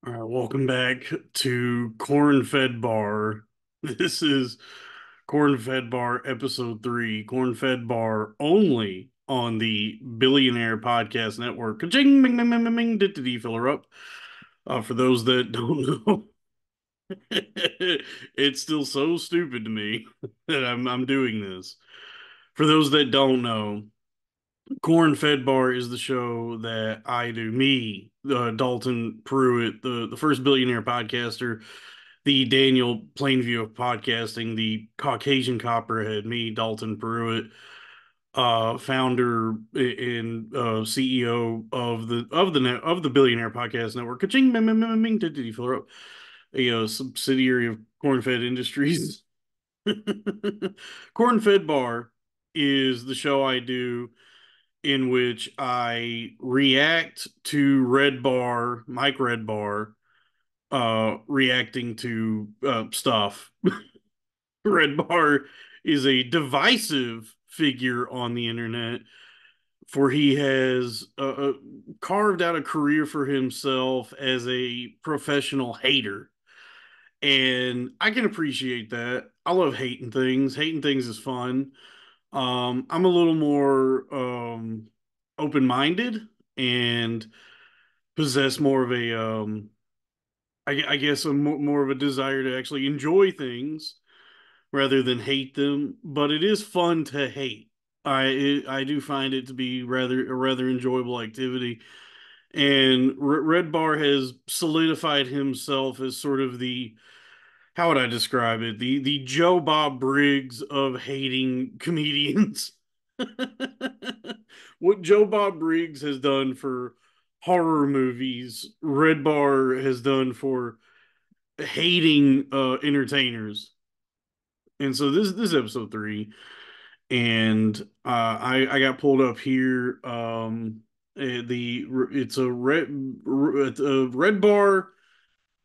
All right, welcome back to Cornfedbar. This is Cornfedbar episode 3, Cornfedbar only on the Billionaire Podcast Network. Ka-ching, bing, bing, bing, bing, bing, did filler up. For those that don't know, it's still so stupid to me that I'm doing this. For those that don't know, Corn Fed Bar is the show that I do. Me, Dalton Pruitt, the first billionaire podcaster, the Daniel Plainview of podcasting, the Caucasian copperhead. Me, Dalton Pruitt, founder and CEO of the Billionaire Podcast Network. Ka-ching, ming, ming, ming, ming, did you fill up? A subsidiary of Cornfed Industries. Corn Fed Bar is the show I do in which I react to Mike Redbar, reacting to stuff. Redbar is a divisive figure on the internet, for he has carved out a career for himself as a professional hater. And I can appreciate that. I love hating things. Hating things is fun. I'm a little more open minded and possess more of a I guess more of a desire to actually enjoy things rather than hate them. But it is fun to hate. I do find it to be rather enjoyable activity. And Red Bar has solidified himself as sort of the, how would I describe it? The Joe Bob Briggs of hating comedians. What Joe Bob Briggs has done for horror movies, Red Bar has done for hating entertainers. And so this is episode 3, and I got pulled up here. The it's a Red Bar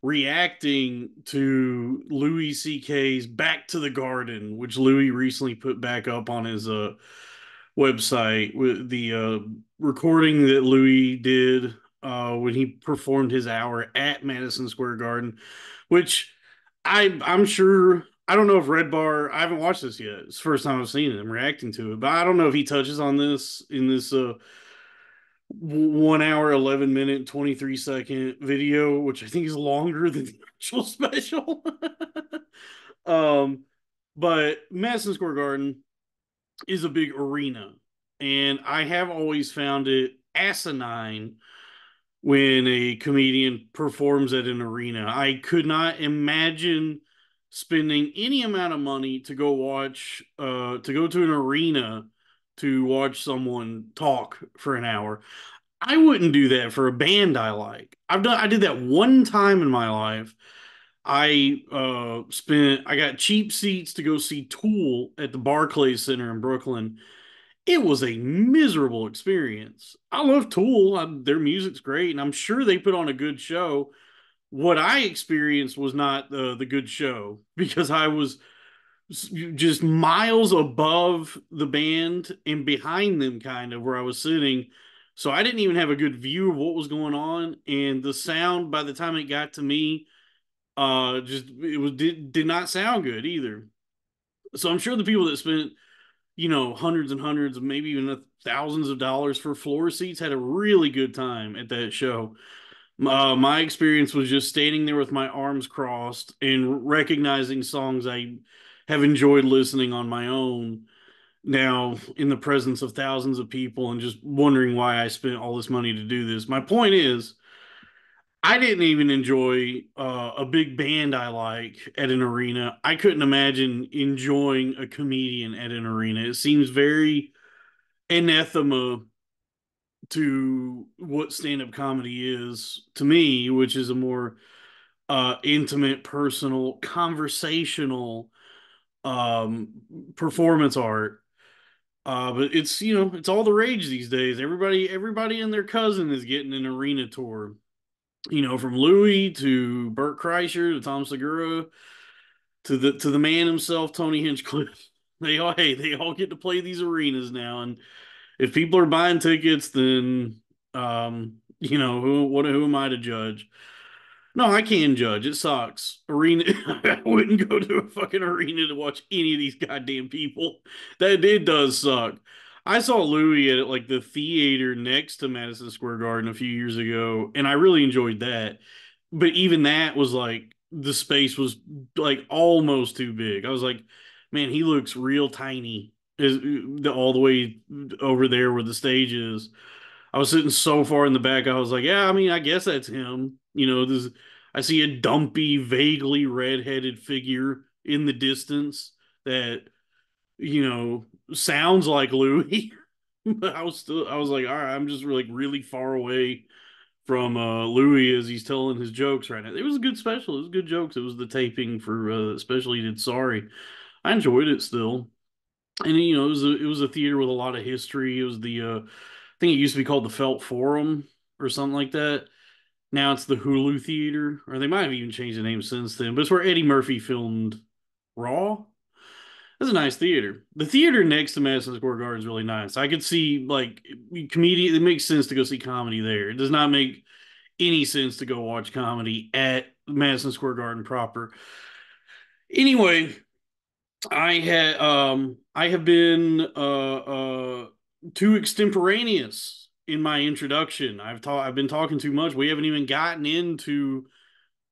reacting to Louis C.K.'s Back to the Garden, which Louis recently put back up on his website, with the recording that Louis did when he performed his hour at Madison Square Garden, which I'm sure, I don't know if Red Bar, I haven't watched this yet. It's the first time I've seen it. I'm reacting to it, but I don't know if he touches on this in this 1 hour, 11 minute, 23-second video, which I think is longer than the actual special. um, but Madison Square Garden is a big arena, and I have always found it asinine when a comedian performs at an arena. I could not imagine spending any amount of money to go to an arena to watch someone talk for an hour. I wouldn't do that for a band I like. I did that one time in my life. I got cheap seats to go see Tool at the Barclays Center in Brooklyn. It was a miserable experience. I love Tool. Their music's great, and I'm sure they put on a good show. What I experienced was not the good show, because I was just miles above the band and behind them, kind of where I was sitting. So I didn't even have a good view of what was going on, and the sound by the time it got to me, just it was did not sound good either. So I'm sure the people that spent, hundreds and hundreds of, maybe even thousands of dollars for floor seats had a really good time at that show. My experience was just standing there with my arms crossed and recognizing songs I have enjoyed listening on my own, now in the presence of thousands of people, and just wondering why I spent all this money to do this. My point is, I didn't even enjoy a big band I like at an arena. I couldn't imagine enjoying a comedian at an arena. It seems very anathema to what stand-up comedy is to me, which is a more intimate, personal, conversational um, performance art. But it's all the rage these days. Everybody and their cousin is getting an arena tour. From Louis to Burt Kreischer to Tom Segura to the man himself, Tony Hinchcliffe. They all get to play these arenas now, and if people are buying tickets, then who am I to judge? No, I can judge. It sucks. Arena. I wouldn't go to a fucking arena to watch any of these goddamn people. That it does suck. I saw Louis at like the theater next to Madison Square Garden a few years ago, and I really enjoyed that. But even that was like the space was like almost too big. I was like, man, he looks real tiny. Is all the way over there where the stage is. I was sitting so far in the back. I was like, yeah, I mean, I guess that's him. This I see a dumpy, vaguely redheaded figure in the distance that sounds like Louis. But I was like, all right, I'm just like really far away from Louis as he's telling his jokes right now. It was a good special. It was good jokes. It was the taping for especially he did Sorry. I enjoyed it still. And it was a theater with a lot of history. It was I think it used to be called the Felt Forum or something like that. Now it's the Hulu Theater, or they might have even changed the name since then. But it's where Eddie Murphy filmed Raw. That's a nice theater. The theater next to Madison Square Garden is really nice. I could see like comedian. It makes sense to go see comedy there. It does not make any sense to go watch comedy at Madison Square Garden proper. Anyway, I have been too extemporaneous in my introduction. I've been talking too much. We haven't even gotten into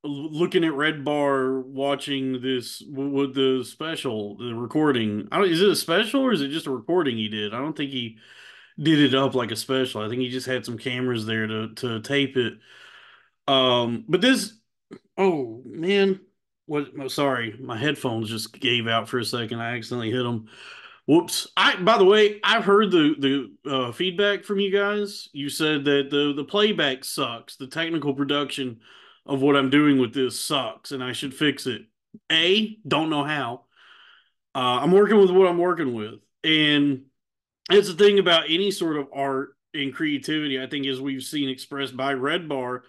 looking at Redbar, watching this with the special, the recording. I don't, is it a special or is it just a recording he did? I don't think he did it up like a special. I think he just had some cameras there to tape it. But this, oh man, what? Oh, sorry, my headphones just gave out for a second. I accidentally hit them. Whoops. By the way, I've heard the feedback from you guys. You said that the playback sucks. The technical production of what I'm doing with this sucks, and I should fix it. Don't know how. I'm working with what I'm working with, and it's the thing about any sort of art and creativity. I think as we've seen expressed by Redbar,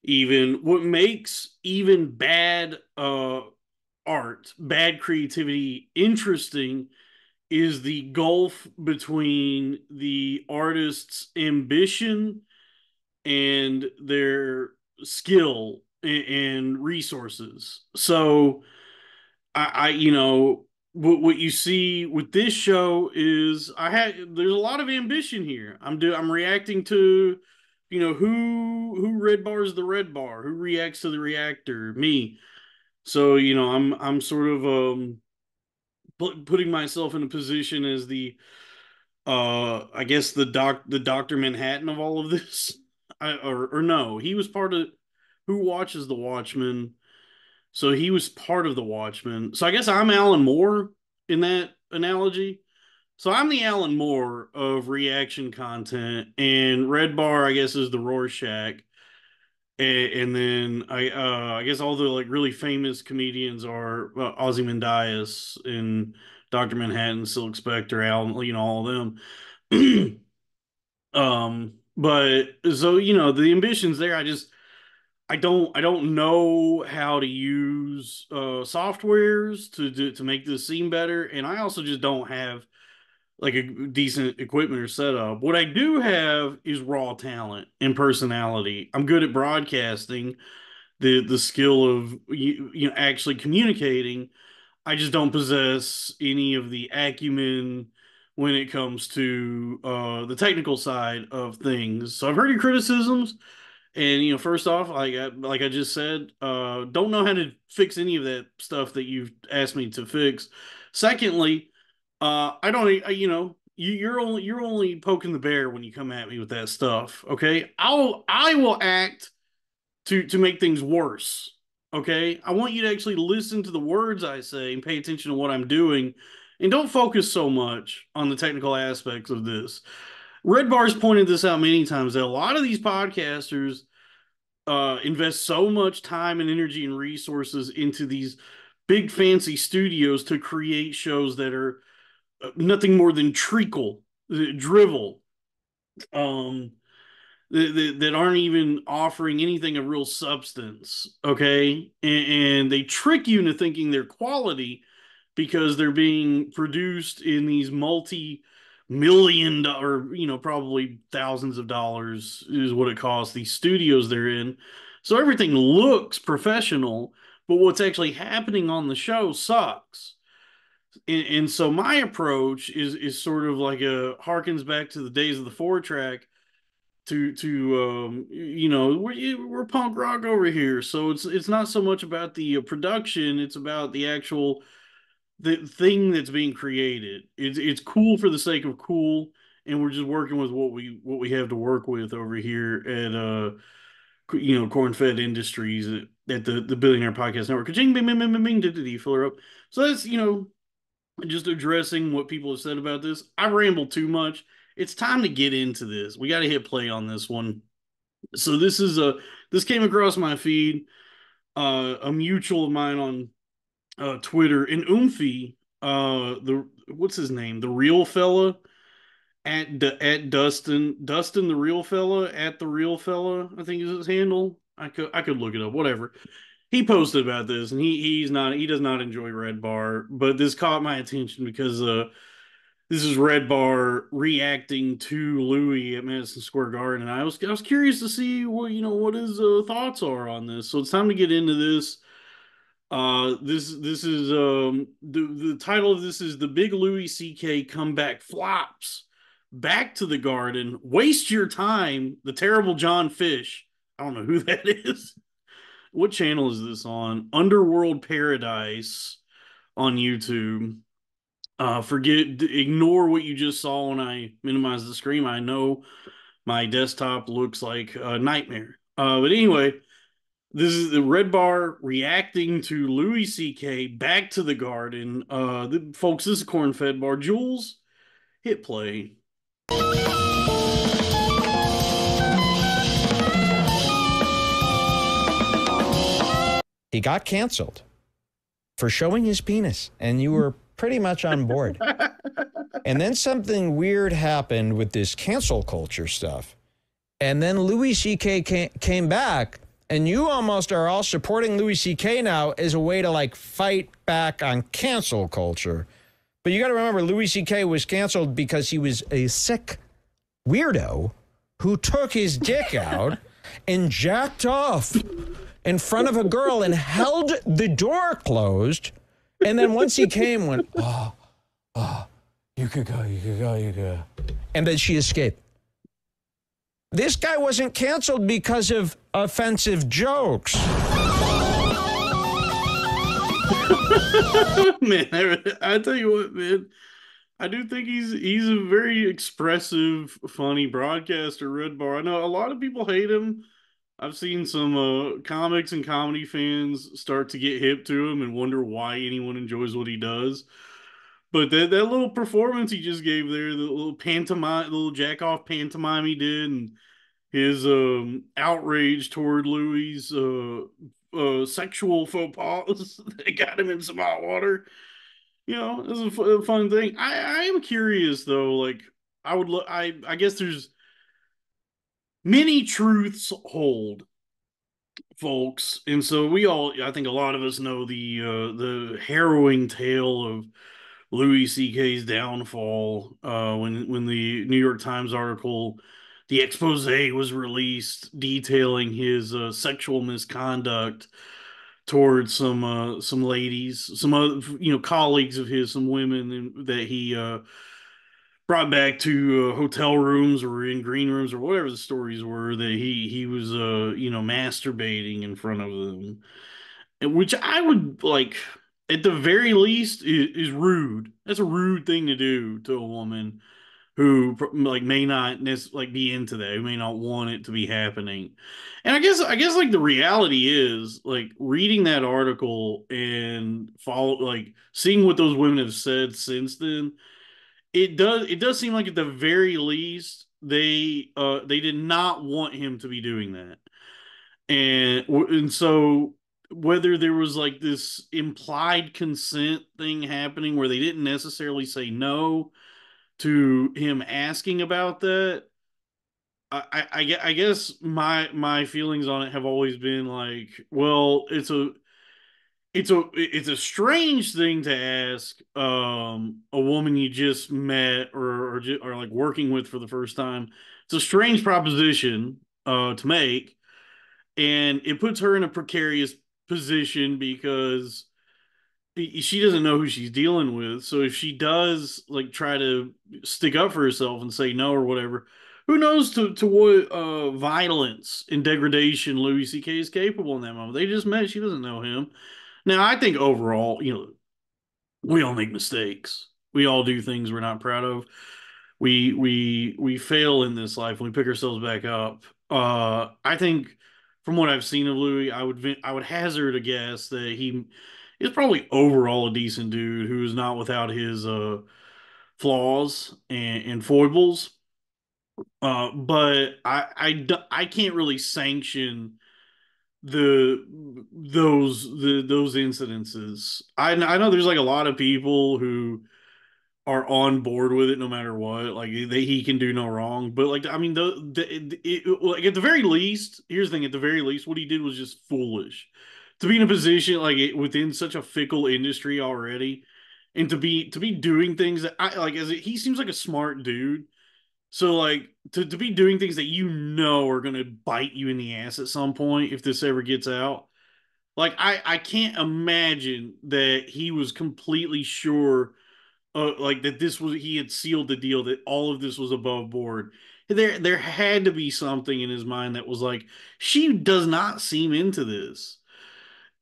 even what makes even bad art, bad creativity interesting is the gulf between the artist's ambition and their skill and resources. So what you see with this show is there's a lot of ambition here. I'm reacting to who red bars the red bar, who reacts to the reactor, me. So I'm sort of putting myself in a position as the I guess the Doctor Manhattan of all of this. Or no, he was part of who watches the Watchmen. So he was part of the Watchmen. So I guess I'm Alan Moore in that analogy. So I'm the Alan Moore of reaction content, and Red Bar I guess is the Rorschach, and then I guess all the like really famous comedians are Ozymandias and Doctor Manhattan, Silk Spectre, Alan, all of them. But so the ambitions there. I don't know how to use softwares to make this seem better, and I also just don't have like a decent equipment or setup. What I do have is raw talent and personality. I'm good at broadcasting, the skill of actually communicating. I just don't possess any of the acumen when it comes to the technical side of things. So I've heard your criticisms, and first off, like I just said, don't know how to fix any of that stuff that you've asked me to fix. Secondly, I don't, you're only poking the bear when you come at me with that stuff. Okay, I will act to make things worse. Okay, I want you to actually listen to the words I say and pay attention to what I'm doing, and don't focus so much on the technical aspects of this. Red Bar's pointed this out many times that a lot of these podcasters invest so much time and energy and resources into these big fancy studios to create shows that are nothing more than treacle, drivel, um, that aren't even offering anything of real substance. Okay, and they trick you into thinking they're quality because they're being produced in these multi-million or probably thousands of dollars is what it costs these studios they're in. So everything looks professional, but what's actually happening on the show sucks. And so my approach is sort of like a harkens back to the days of the 4 track to we're punk rock over here, so it's not so much about the production, it's about the actual the thing that's being created. It's cool for the sake of cool, and we're just working with what we have to work with over here at Cornfed Industries at the Billionaire Podcast Network. Bing, bing, bing, bing, bing, bing, did you fill her up? So that's just addressing what people have said about this. I rambled too much. It's time to get into this. We got to hit play on this one. So this came across my feed. A mutual of mine on Twitter, and the what's his name, the real fella at Dustin the real fella at the real fella, I think is his handle. I could look it up, whatever. He posted about this, and he does not enjoy Redbar, but this caught my attention because this is Redbar reacting to Louis at Madison Square Garden, and I was curious to see what his thoughts are on this. So it's time to get into this. This is the title of this is the big Louis C.K. comeback flops. Back to the Garden. Waste your time. The terrible John Fish. I don't know who that is. What channel is this on? Underworld Paradise on YouTube. Ignore what you just saw when I minimized the screen. I know my desktop looks like a nightmare. But anyway, this is the Redbar reacting to Louis C.K. Back to the Garden. Folks, this is Cornfedbar. Jules, hit play. He got canceled for showing his penis, and you were pretty much on board. And then something weird happened with this cancel culture stuff. And then Louis C.K. came back, and you almost are all supporting Louis C.K. now as a way to like fight back on cancel culture. But you got to remember, Louis C.K. was canceled because he was a sick weirdo who took his dick out and jacked off in front of a girl and held the door closed. And then once he came, went, you could go. And then she escaped. This guy wasn't canceled because of offensive jokes. Man, I tell you what, man. I do think he's a very expressive, funny broadcaster, Redbar. I know a lot of people hate him. I've seen some comics and comedy fans start to get hip to him and wonder why anyone enjoys what he does. But that little performance he just gave there, the little pantomime, the little jack off pantomime he did, and his outrage toward Louis' sexual faux pas that got him in some hot water. This is a fun thing. I am curious though. Like, I would look. I guess there's many truths hold, folks, and so I think a lot of us know the harrowing tale of Louis C.K.'s downfall when the New York Times article, the expose, was released detailing his sexual misconduct towards some ladies, some other colleagues of his, some women that he brought back to hotel rooms or in green rooms or whatever the stories were, that he was masturbating in front of them, which I would like at the very least is rude. That's a rude thing to do to a woman who like may not necessarily be into that, who may not want it to be happening. And I guess like the reality is like reading that article and follow like seeing what those women have said since then, it does seem like at the very least they did not want him to be doing that. And so whether there was like this implied consent thing happening where they didn't necessarily say no to him asking about that, I guess my feelings on it have always been like, well, it's a strange thing to ask a woman you just met or like working with for the first time. It's a strange proposition to make, and it puts her in a precarious position because she doesn't know who she's dealing with. So if she does like try to stick up for herself and say no or whatever, who knows to what violence and degradation Louis C.K. is capable in that moment. They just met. She doesn't know him. Now I think overall, we all make mistakes. We all do things we're not proud of. We fail in this life and we pick ourselves back up. I think from what I've seen of Louis, I would hazard a guess that he is probably overall a decent dude who is not without his flaws and foibles. But I can't really sanction those incidences. I know there's like a lot of people who are on board with it no matter what. Like he can do no wrong. But like I mean, like at the very least, here's the thing: at the very least, what he did was just foolish. To be in a position like within such a fickle industry already, and to be doing things that I like he seems like a smart dude. So like to be doing things that are gonna bite you in the ass at some point if this ever gets out. Like I can't imagine that he was completely sure like that this was he had sealed the deal that all of this was above board. There had to be something in his mind that was like she does not seem into this,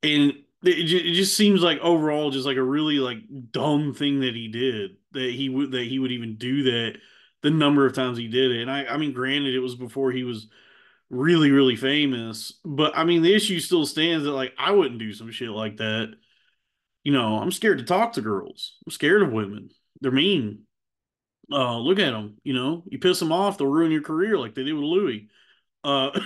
and it just seems like overall just like a really like dumb thing that he did that he would even do that the number of times he did it. And I mean, granted, it was before he was really famous, but I mean the issue still stands that like I wouldn't do some shit like that. I'm scared to talk to girls. I'm scared of women. They're mean. Look at them. You piss them off, they'll ruin your career like they did with Louis. Uh,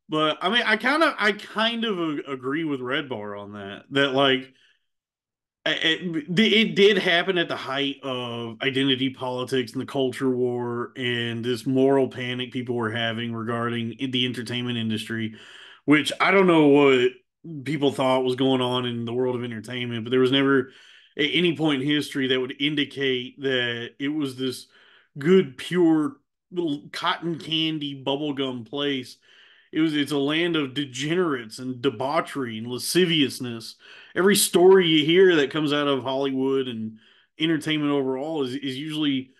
but I mean, I kind of agree with Redbar on that. That like it did happen at the height of identity politics and the culture war and this moral panic people were having regarding the entertainment industry, which I don't know what people thought was going on in the world of entertainment, but there was never at any point in history that would indicate that it was this good, pure little cotton candy bubblegum place. It's a land of degenerates and debauchery and lasciviousness. Every story you hear that comes out of Hollywood and entertainment overall is usually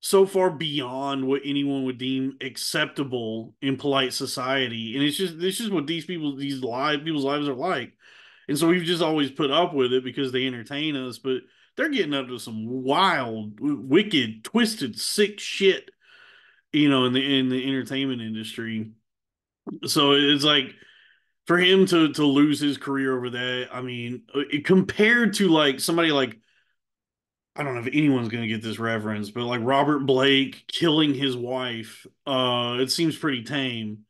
so far beyond what anyone would deem acceptable in polite society. And it's just what people's lives are like. And so we've just always put up with it because they entertain us, but they're getting up to some wild, wicked, twisted, sick shit, in the entertainment industry. So it's like for him to lose his career over that, I mean, compared to like somebody like I don't know if anyone's gonna get this reference, but like Robert Blake killing his wife, it seems pretty tame.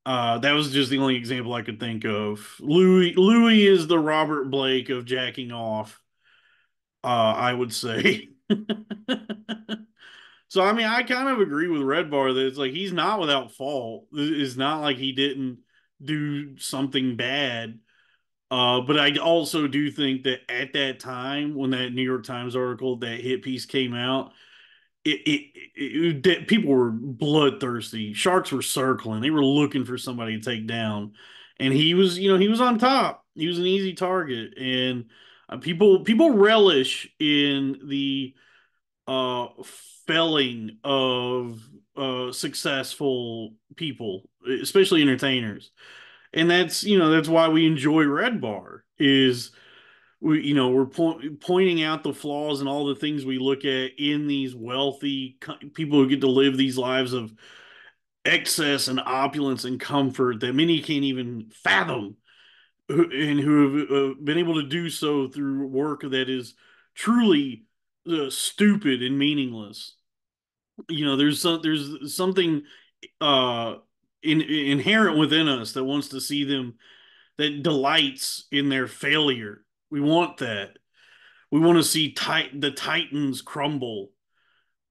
That was just the only example I could think of. Louis is the Robert Blake of jacking off, I would say. So I mean, I kind of agree with Red Bar that it's like he's not without fault. It's not like he didn't do something bad. But I also do think that at that time, when that New York Times article, that hit piece came out, people were bloodthirsty. Sharks were circling. They were looking for somebody to take down, and he was on top. He was an easy target, and people relish in the uh, felling of successful people, especially entertainers. And that's why we enjoy Red Bar is we're pointing out the flaws and all the things we look at in these wealthy people who get to live these lives of excess and opulence and comfort that many can't even fathom, and who have been able to do so through work that is truly stupid and meaningless. There's something uh inherent within us that wants to see them, that delights in their failure. We want that. We want to see the Titans crumble.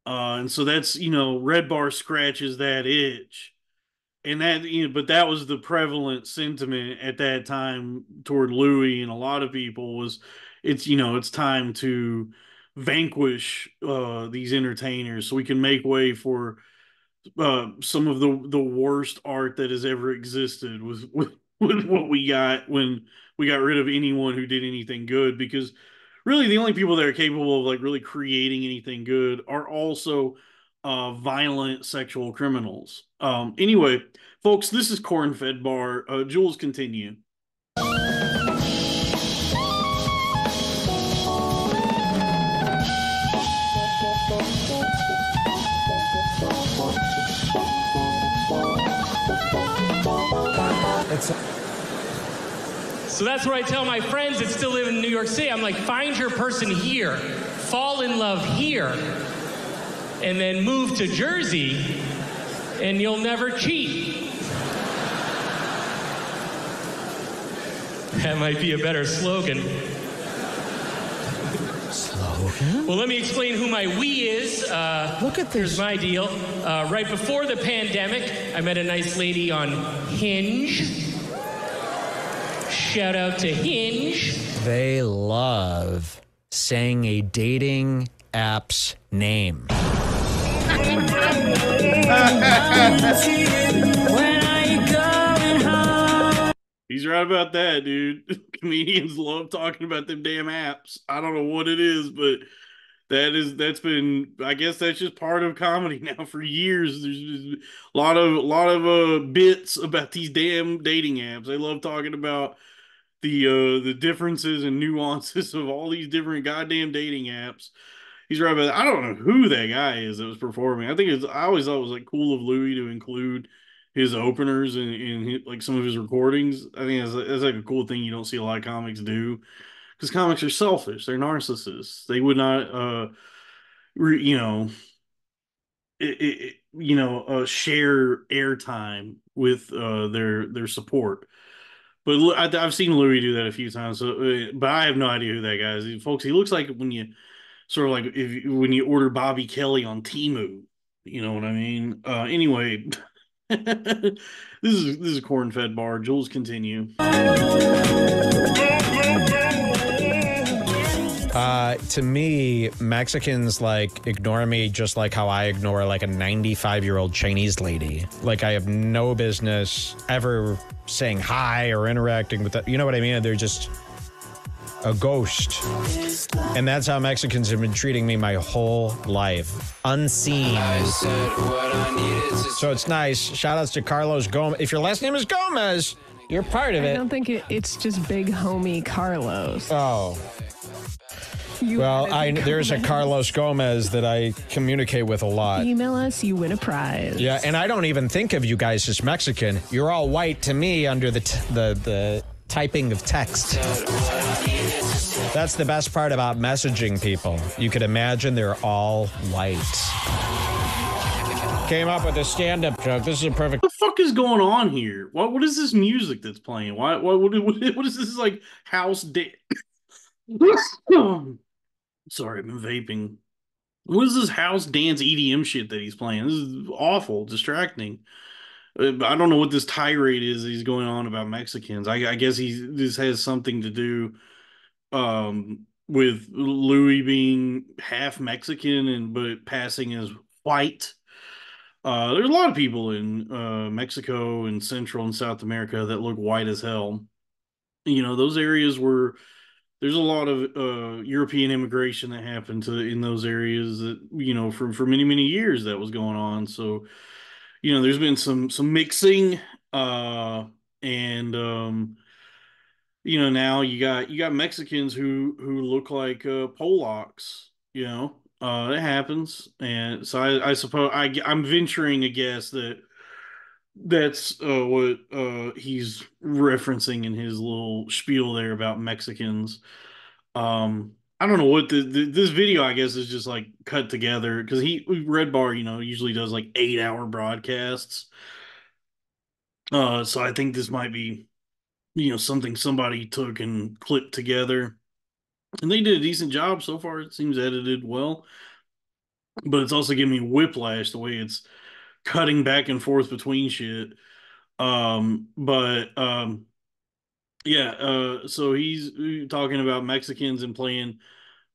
And so that's, Red Bar scratches that itch. And but that was the prevalent sentiment at that time toward Louis and a lot of people was it's time to vanquish these entertainers so we can make way for some of the worst art that has ever existed with what we got when we got rid of anyone who did anything good, because really the only people that are capable of like really creating anything good are also violent sexual criminals. Anyway, folks, this is Cornfedbar. Jules, continue. It's So that's where I tell my friends that still live in New York City, I'm like, find your person here, fall in love here, and then move to Jersey, and you'll never cheat. That might be a better slogan. Slogan? Well, let me explain who my we is. Look at this. Here's my deal. Right before the pandemic, I met a nice lady on Hinge. Shout out to Hinge. They love saying a dating app's name. He's right about that, dude. Comedians love talking about them damn apps. I don't know what it is, but that's been, I guess that's just part of comedy now for years. There's just a lot of bits about these damn dating apps. They love talking about the differences and nuances of all these different goddamn dating apps. He's right about that. I don't know who that guy is that was performing. I always thought it was like cool of Louis to include his openers in like some of his recordings. I think that's like a cool thing you don't see a lot of comics do, because comics are selfish. They're narcissists. They would not, you know, share airtime with their support. But I've seen Louis do that a few times. So, but I have no idea who that guy is, folks. He looks like when you sort of like if when you order Bobby Kelly on Temu. You know what I mean? Anyway, this is Cornfedbar. Jules, continue. To me, Mexicans like ignore me just like how I ignore like a 95-year-old Chinese lady. Like I have no business ever saying hi or interacting with that. You know what I mean? They're just a ghost. And that's how Mexicans have been treating me my whole life. Unseen. So it's nice. Shout outs to Carlos Gomez. If your last name is Gomez, you're part of it. I don't think it's just big homie Carlos. Oh. Well, there's a Carlos Gomez that I communicate with a lot. Email us, you win a prize. Yeah, and I don't even think of you guys as Mexican. You're all white to me under the typing of text. That's the best part about messaging people. You could imagine they're all white. Came up with a stand-up joke. This is a perfect. What the fuck is going on here? What is this music that's playing? What is this like house dance? Sorry, I've been vaping. What is this house dance EDM shit that he's playing? This is awful, distracting. I don't know what this tirade is he's going on about Mexicans. I guess this has something to do with Louis being half Mexican and but passing as white. There's a lot of people in Mexico and Central and South America that look white as hell. You know, those areas where there's a lot of European immigration that happened in those areas that, you know, for many years that was going on. So, you know, there's been some mixing, and you know, now you got Mexicans who look like Polacks. You know, it happens, and so I suppose I'm venturing a guess that that's what he's referencing in his little spiel there about Mexicans. I don't know what this video, I guess, is just like cut together because Redbar, you know, usually does like 8-hour broadcasts. So I think this might be, you know, something somebody took and clipped together, and they did a decent job so far. It seems edited well, but it's also giving me whiplash the way it's cutting back and forth between shit. But yeah, so he's talking about Mexicans and playing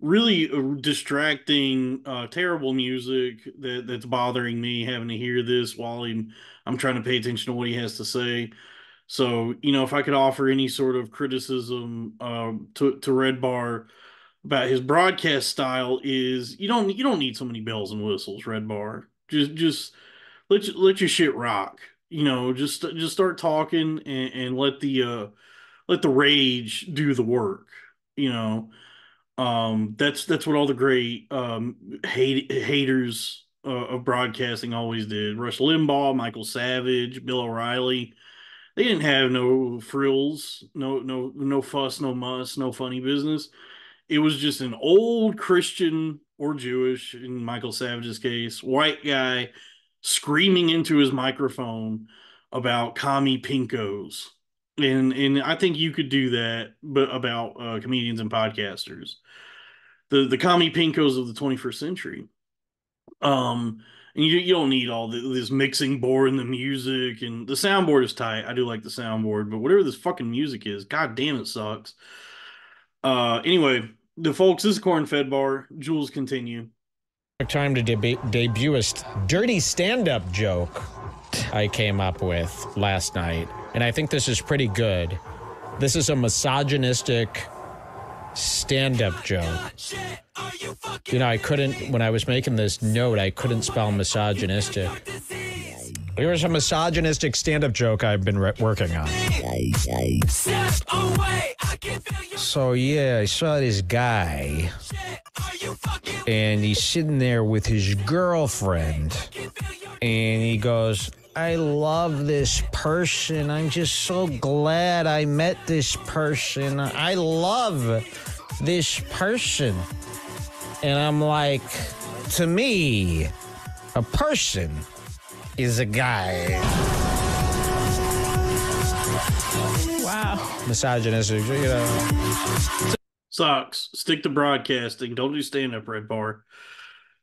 really distracting, terrible music that's bothering me having to hear this while I'm trying to pay attention to what he has to say. So, if I could offer any sort of criticism to Redbar about his broadcast style is you don't need so many bells and whistles, Redbar. Just let your shit rock. Just start talking and let the rage do the work. You know, that's what all the great haters of broadcasting always did. Rush Limbaugh, Michael Savage, Bill O'Reilly. They didn't have no frills, no fuss, no muss, no funny business. It was just an old Christian or Jewish, in Michael Savage's case, white guy screaming into his microphone about commie pinkos. And I think you could do that, but about comedians and podcasters, the commie pinkos of the 21st century. Um, and you don't need all this mixing board and the music, and the soundboard is tight. I do like the soundboard, but whatever this fucking music is, god damn it sucks. Anyway, the folks, this is Cornfedbar. Jules, continue. Time to debut a dirty stand-up joke I came up with last night, and I think this is pretty good. This is a misogynistic stand-up joke. I couldn't, when I was making this note, I couldn't spell misogynistic. Here's a misogynistic stand-up joke I've been working on. So, yeah, I saw this guy, and he's sitting there with his girlfriend, and he goes, I love this person. I'm just so glad I met this person. I love this person. And I'm like, to me, a person is a guy. Wow. Misogynistic, Sucks. Stick to broadcasting. Don't do stand up, Redbar.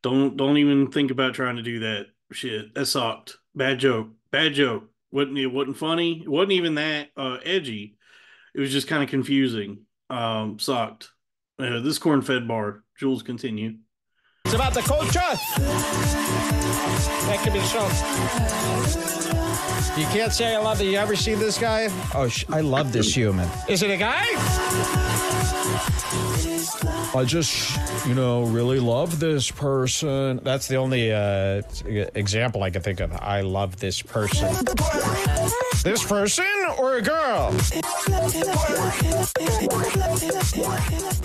Don't even think about trying to do that shit. That sucked. Bad joke. Bad joke. It wasn't funny. It wasn't even that edgy. It was just kind of confusing. Sucked. This Cornfedbar. Jules, continue. It's about the culture. That can be so. You can't say I love it. You ever see this guy? Oh, I love this human. Is it a guy? I just, really love this person. That's the only example I can think of. I love this person. This person or a girl?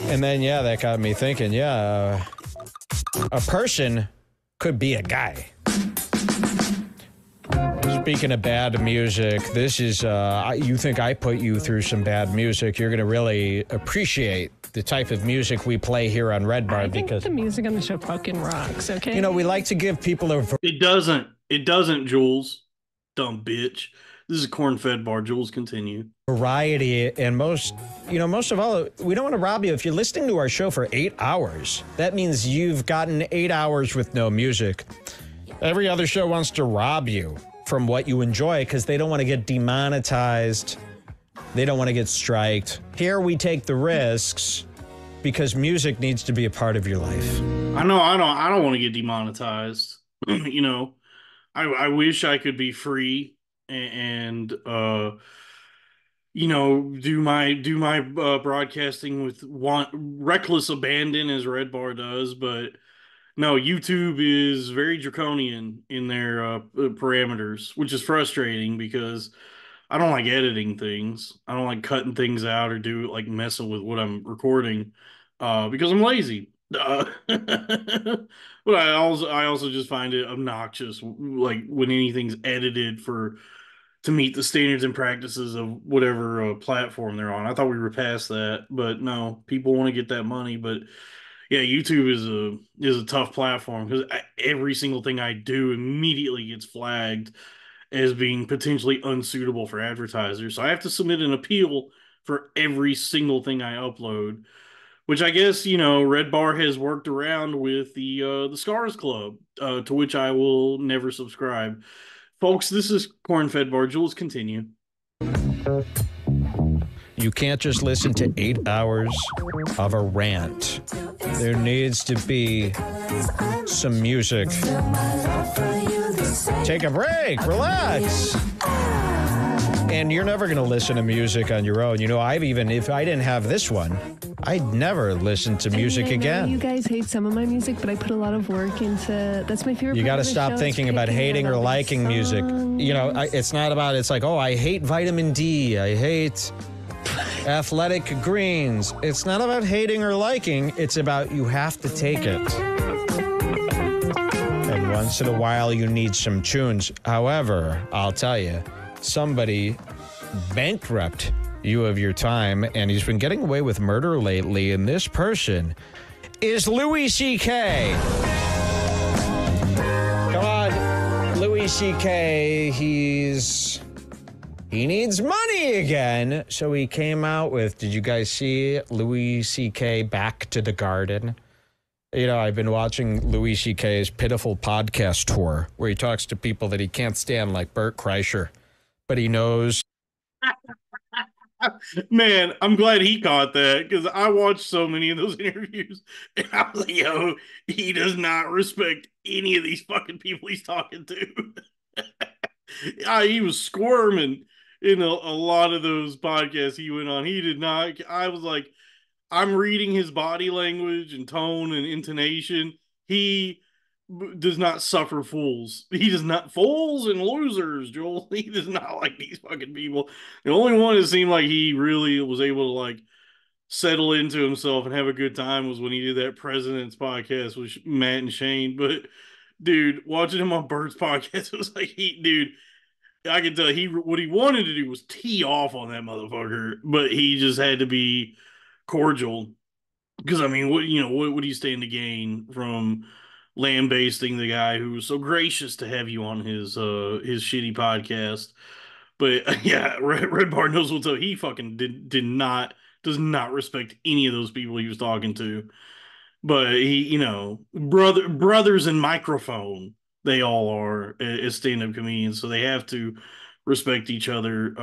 And then, that got me thinking, a person could be a guy. Speaking of bad music, this is, you think I put you through some bad music. You're going to really appreciate the type of music we play here on Redbar. I think because the music on the show fucking rocks, okay? we like to give people a... It doesn't. It doesn't, Jules. Dumb bitch. This is Cornfedbar. Jules, continue. variety, and most of all, we don't want to rob you. If you're listening to our show for 8 hours, that means you've gotten 8 hours with no music. Every other show wants to rob you from what you enjoy because they don't want to get demonetized. They don't want to get striked. Here we take the risks because music needs to be a part of your life. I don't want to get demonetized. I wish I could be free and do my broadcasting with reckless abandon as Redbar does, but no, YouTube is very draconian in their parameters, which is frustrating because I don't like editing things. I don't like cutting things out or messing with what I'm recording because I'm lazy. But I also just find it obnoxious, like when anything's edited to meet the standards and practices of whatever platform they're on. I thought we were past that, but no, people want to get that money. But yeah, YouTube is a tough platform because every single thing I do immediately gets flagged as being potentially unsuitable for advertisers. So I have to submit an appeal for every single thing I upload, which I guess, Redbar has worked around with the Scars Club, to which I will never subscribe. Folks, this is Cornfedbar. Jules, continue. You can't just listen to 8 hours of a rant. There needs to be some music. Take a break, relax. And you're never going to listen to music on your own. You know, if I didn't have this one, I'd never listen to music again. You guys hate some of my music, but I put a lot of work into. That's my favorite. You got to stop thinking about hating or liking music. You know, it's not about. It's like, oh, I hate vitamin D. I hate athletic greens. It's not about hating or liking. It's about you have to take it. And once in a while, you need some tunes. However, I'll tell you, somebody bankrupt you of your time, and he's been getting away with murder lately, and this person is Louis C.K. Come on, Louis C.K., he needs money again, so he came out with, did you guys see Louis C.K. Back to the Garden? You know, I've been watching Louis C.K.'s pitiful podcast tour, where he talks to people that he can't stand, like Bert Kreischer, but he knows. Man, I'm glad he caught that, because I watched so many of those interviews and I was like, yo, he does not respect any of these fucking people he's talking to. He was squirming in a lot of those podcasts he went on. He did not. I was like, I'm reading his body language and tone and intonation. He does not suffer fools. He does not fools and losers, Joel. He does not like these fucking people. The only one that seemed like he really was able to like settle into himself and have a good time was when he did that President's podcast with Matt and Shane. But dude, watching him on Bert's podcast, it was like I could tell what he wanted to do was tee off on that motherfucker, but he just had to be cordial. Because I mean, what do you stand to gain from lambasting the guy who was so gracious to have you on his shitty podcast? But yeah, Redbar knows what's up. He fucking does not respect any of those people he was talking to. But brothers in microphone, they all are as stand-up comedians, so they have to respect each other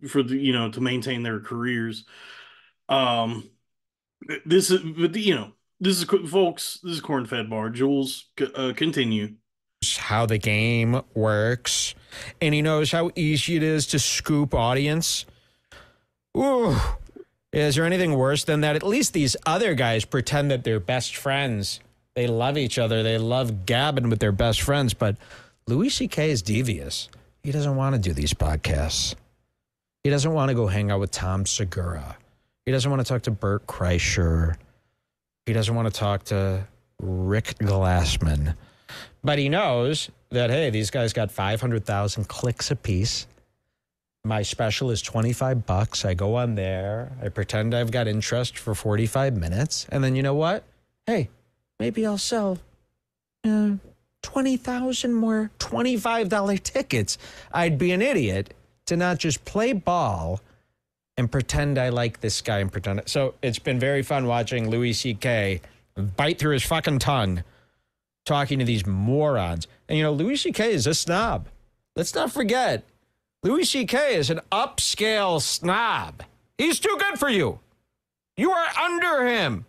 for to maintain their careers. Um, this is, but this is folks. This is Cornfedbar. Jules, continue. How the game works, and he knows how easy it is to scoop audience. Ooh, is there anything worse than that? At least these other guys pretend that they're best friends. They love each other. They love gabbing with their best friends. But Louis C.K. is devious. He doesn't want to do these podcasts. He doesn't want to go hang out with Tom Segura. He doesn't want to talk to Bert Kreischer. He doesn't want to talk to Rick Glassman. But he knows that, hey, these guys got 500,000 clicks apiece. My special is $25. I go on there. I pretend I've got interest for 45 minutes. And then you know what? Hey, maybe I'll sell 20,000 more $25 tickets. I'd be an idiot to not just play ball and pretend I like this guy and pretend. So it's been very fun watching Louis C.K. bite through his fucking tongue talking to these morons. And, Louis C.K. is a snob. Let's not forget, Louis C.K. is an upscale snob. He's too good for you. You are under him.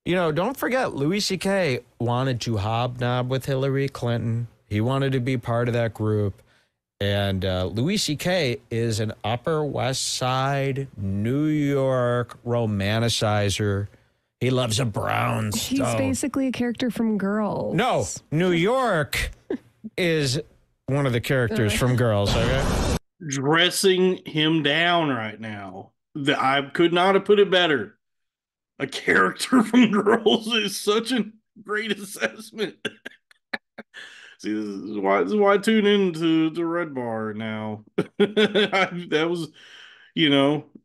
Don't forget, Louis C.K. wanted to hobnob with Hillary Clinton. He wanted to be part of that group. And Louis C.K. is an Upper West Side, New York romanticizer. He loves a brownstone. He's basically a character from Girls. No, New York is one of the characters from Girls. Okay? Dressing him down right now. I could not have put it better. A character from Girls is such a great assessment. See, this is why I tune into the Redbar now. That was,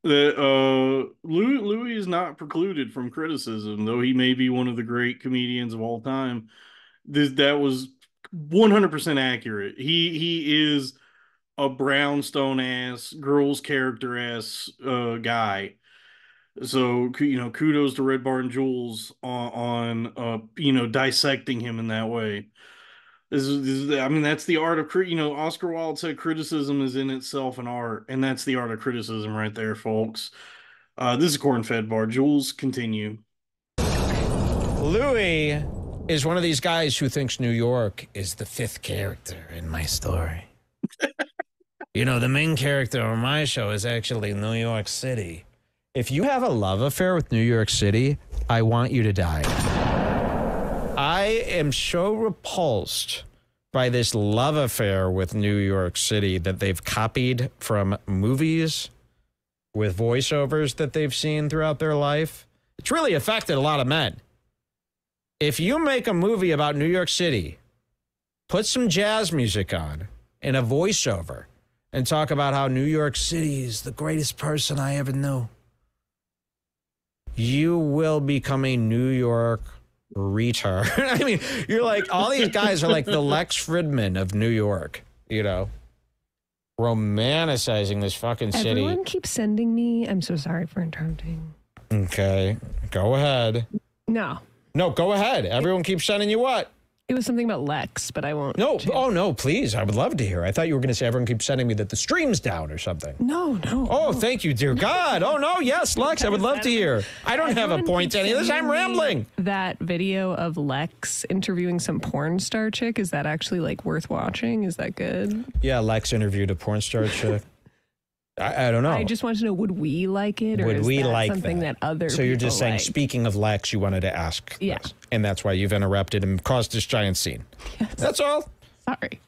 that Louis is not precluded from criticism, though he may be one of the great comedians of all time. That was 100% accurate. He is a brownstone ass, girls character ass guy. So kudos to Redbar and Jules on dissecting him in that way. I mean, that's the art of, Oscar Wilde said criticism is in itself an art, and that's the art of criticism right there, folks. This is Cornfedbar. Jules, continue. Louis is one of these guys who thinks New York is the fifth character in my story. The main character on my show is actually New York City. If you have a love affair with New York City, I want you to die. I am so repulsed by this love affair with New York City that they've copied from movies with voiceovers that they've seen throughout their life. It's really affected a lot of men. If you make a movie about New York City, put some jazz music on and a voiceover and talk about how New York City is the greatest person I ever knew. You will become a New York retard. I mean, you're like, all these guys are like the Lex Fridman of New York, romanticizing this fucking city. Everyone keeps sending me. I'm so sorry for interrupting. Okay, go ahead. No, go ahead. Everyone keeps sending you what? it was something about Lex, but I won't. No, oh no, please. I would love to hear. I thought you were going to say everyone keeps sending me that the stream's down or something. No. Oh, thank you, dear God. Oh no, yes, Lex, I would love to hear. I don't have a point to any of this. I'm rambling. That video of Lex interviewing some porn star chick, is that actually like worth watching? Is that good? Yeah, Lex interviewed a porn star chick. I don't know. I just want to know, would we like it, or would is we that like something that other So you're just saying, like? speaking of Lex, you wanted to ask this, and that's why you've interrupted and caused this giant scene. Yes. That's all. Sorry.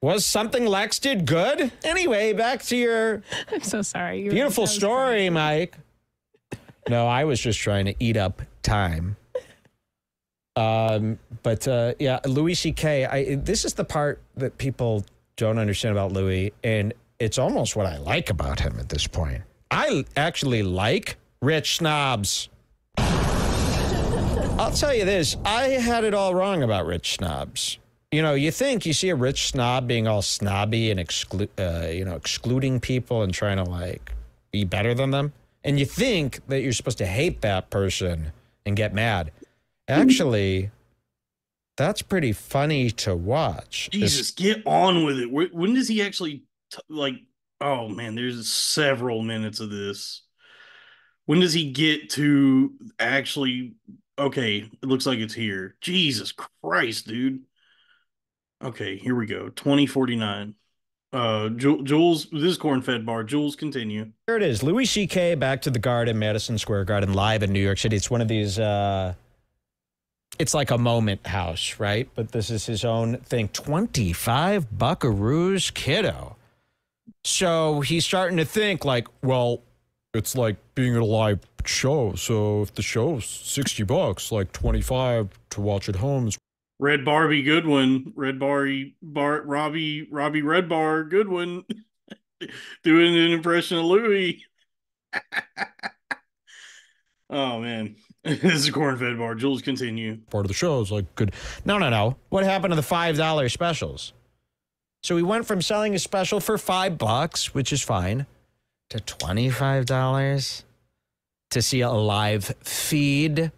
Was something Lex did good? Anyway, back to your I'm so sorry. beautiful story, Mike. No, I was just trying to eat up time. Yeah, Louis C.K. This is the part that people don't understand about Louis, and it's almost what I like about him at this point. I actually like rich snobs. I'll tell you this. I had it all wrong about rich snobs. You know, you think you see a rich snob being all snobby and excluding people and trying to like be better than them. And you think that you're supposed to hate that person and get mad. Actually, that's pretty funny to watch. Jesus, get on with it. When does he actually oh man, there's several minutes of this. When does he get to actually, okay, it looks like it's here. Jesus Christ, dude. Okay, here we go. 2049. Jules, this is Cornfedbar. Jules, continue. Here it is. Louis C.K. back to the Garden, Madison Square Garden, live in New York City. It's one of these, it's like a moment house, right? But this is his own thing. 25 buckaroos, kiddo. So he's starting to think like, well, it's like being at a live show. So if the show's $60, like 25 to watch at home is Redbar be good one. Robbie Redbar, good one. Doing an impression of Louis. Oh man. This is Cornfedbar. Jules, continue. part of the show. Is like good. No. What happened to the $5 specials? So he went from selling a special for $5, which is fine, to $25 to see a live feed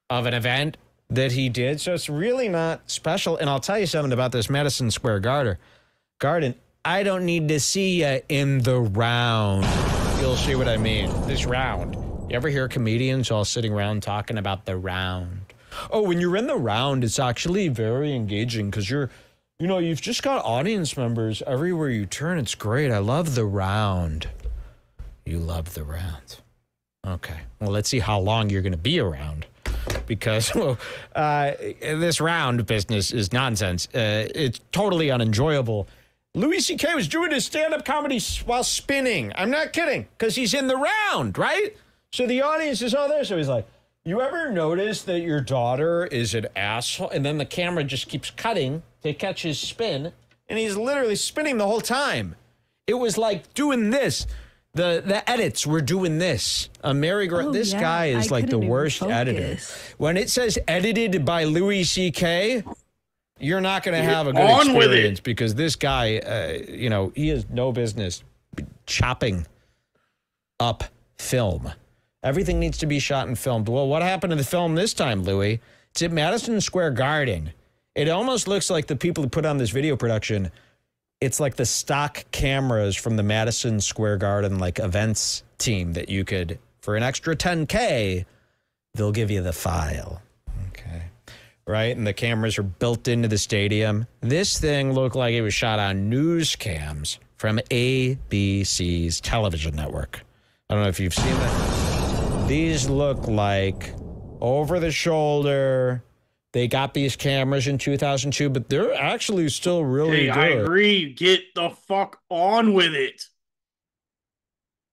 of an event that he did. So it's really not special. And I'll tell you something about this Madison Square Garden. I don't need to see you in the round. You'll see what I mean. This round. You ever hear comedians all sitting around talking about the round? Oh, when you're in the round, it's actually very engaging because you've just got audience members everywhere you turn. It's great. I love the round. You love the round. Okay. Well, let's see how long you're going to be around. Because this round business is nonsense. It's totally unenjoyable. Louis C.K. was doing his stand-up comedy while spinning. I'm not kidding, because he's in the round, right? So the audience is all there. So he's like, you ever notice that your daughter is an asshole? And then the camera just keeps cutting to catch his spin, and he's literally spinning the whole time. It was like doing this. The edits were doing this. This guy is like the worst editor. When it says edited by Louis C.K., you're not going to have a good experience because this guy, he has no business chopping up film. Everything needs to be shot and filmed. Well, what happened to the film this time, Louis? It's at Madison Square Garden. It almost looks like the people who put on this video production, it's like the stock cameras from the Madison Square Garden like events team that you could, for an extra $10K, they'll give you the file. Okay. Right? And the cameras are built into the stadium. This thing looked like it was shot on news cams from ABC's television network. I don't know if you've seen that. These look like over the shoulder. They got these cameras in 2002, but they're actually still really good. I agree. Get the fuck on with it.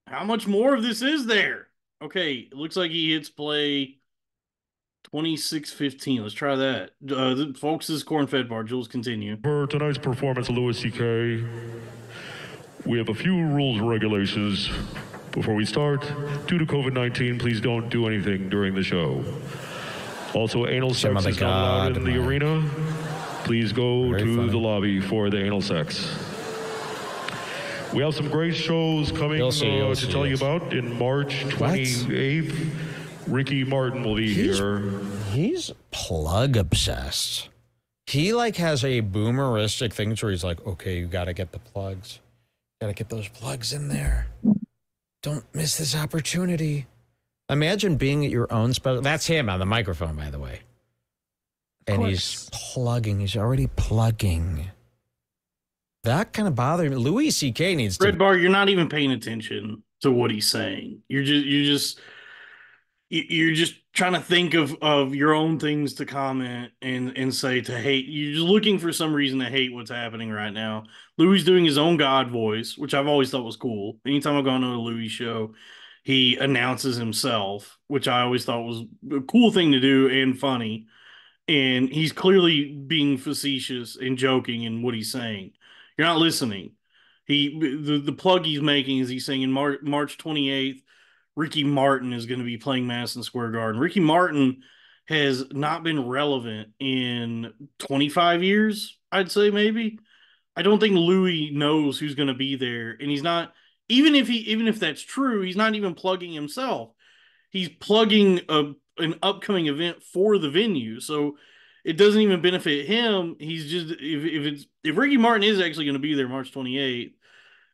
How much more of this is there? Okay, it looks like he hits play 26:15. Let's try that. Folks, this is Cornfedbar. Jules, continue. For tonight's performance of Louis C.K., we have a few rules and regulations. Before we start, due to COVID-19, please don't do anything during the show. Also, anal sex is not allowed in the arena. Please go to the lobby for the anal sex. We have some great shows coming to tell you about. In March 28th, Ricky Martin will be here. He's plug obsessed. He like has a boomeristic thing where he's like, okay, you got to get the plugs. Got to get those plugs in there. Don't miss this opportunity. Imagine being at your own special. That's him on the microphone, by the way. And he's plugging. He's already plugging. That kind of bothered me. Louis C.K. needs to. Redbar, you're not even paying attention to what he's saying. You're just trying to think of your own things to comment and say to hate. You're just looking for some reason to hate what's happening right now. Louis doing his own God voice, which I've always thought was cool. Anytime I've gone to a Louis show, he announces himself, which I always thought was a cool thing to do and funny. And he's clearly being facetious and joking in what he's saying. You're not listening. The plug he's making is he's saying in March 28th, Ricky Martin is going to be playing Madison Square Garden. Ricky Martin has not been relevant in 25 years, I'd say maybe. I don't think Louis knows who's going to be there, and he's not. Even if that's true, he's not even plugging himself. He's plugging an upcoming event for the venue, so it doesn't even benefit him. He's just if Ricky Martin is actually going to be there March 28th,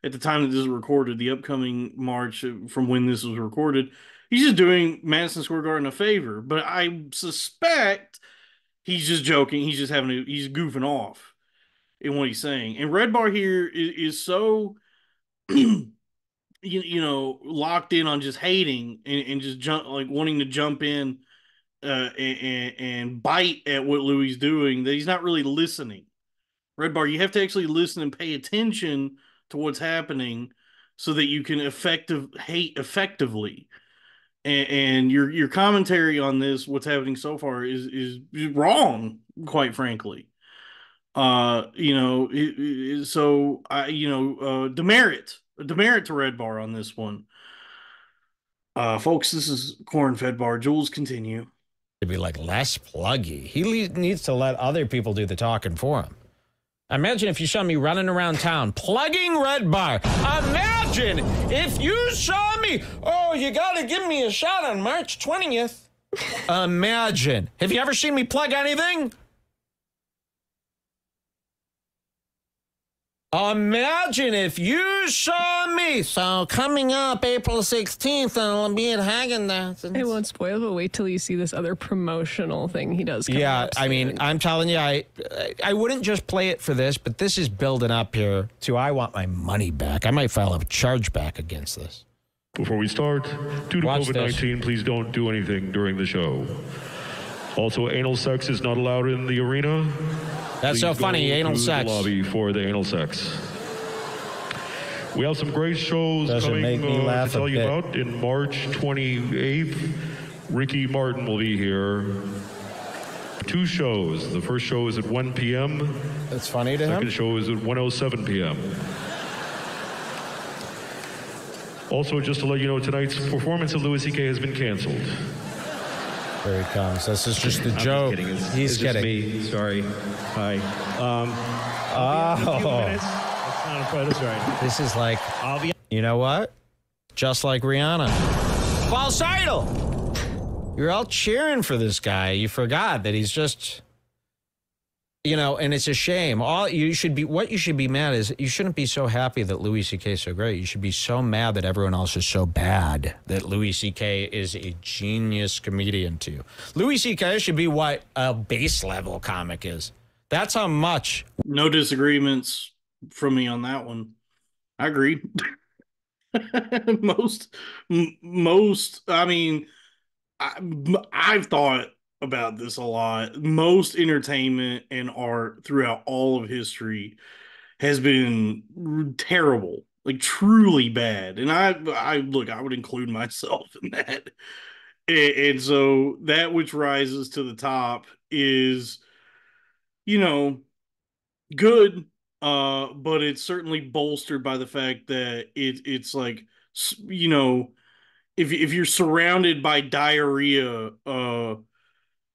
at the time that this is recorded, the upcoming March from when this was recorded, he's just doing Madison Square Garden a favor. But I suspect he's just joking. He's just he's goofing off in what he's saying. And Redbar here is so locked in on just hating and just wanting to jump in and bite at what Louis is doing, that he's not really listening. Redbar, you have to actually listen and pay attention to what's happening so that you can hate effectively. And your commentary on this, what's happening so far, is wrong, quite frankly. Demerit to Redbar on this one. Folks, this is Cornfedbar. Jules, continue. To be like less pluggy. He needs to let other people do the talking for him. Imagine if you saw me running around town plugging Redbar. Imagine if you saw me. Oh, you got to give me a shot on March 20th. Imagine. Have you ever seen me plug anything? Imagine if you saw me. So coming up April 16th, I'll be at Häagen-Dazs. I won't spoil, but wait till you see this other promotional thing he does. Yeah, I mean, I'm telling you, I wouldn't just play it for this, but this is building up here to I want my money back. I might file a chargeback against this. Before we start, due to COVID-19, please don't do anything during the show. Also, anal sex is not allowed in the arena. That's so funny, anal sex. The lobby for the anal sex. We have some great shows coming to tell you about. In March 28th, Ricky Martin will be here. 2 shows. The first show is at 1 p.m. That's funny to him. The second show is at 1:07 p.m. Also, just to let you know, tonight's performance of Louis C.K. has been canceled. Here he comes. This is just the joke. He's kidding. Me. Sorry. Hi. That's right. This is like, you know what? Just like Rihanna. False idol. You're all cheering for this guy. You forgot that he's just, And it's a shame. What you should be mad is you shouldn't be so happy that Louis C.K. is so great. You should be so mad that everyone else is so bad, that Louis C.K. is a genius comedian to you. Louis C.K. should be what a base level comic is. That's how much. No disagreements from me on that one. I agree. most, I mean, I've thought about this a lot. Most entertainment and art throughout all of history has been terrible, like truly bad. And I look, I would include myself in that. And so that which rises to the top is, you know, good, but it's certainly bolstered by the fact that it's like, you know, if you're surrounded by diarrhea,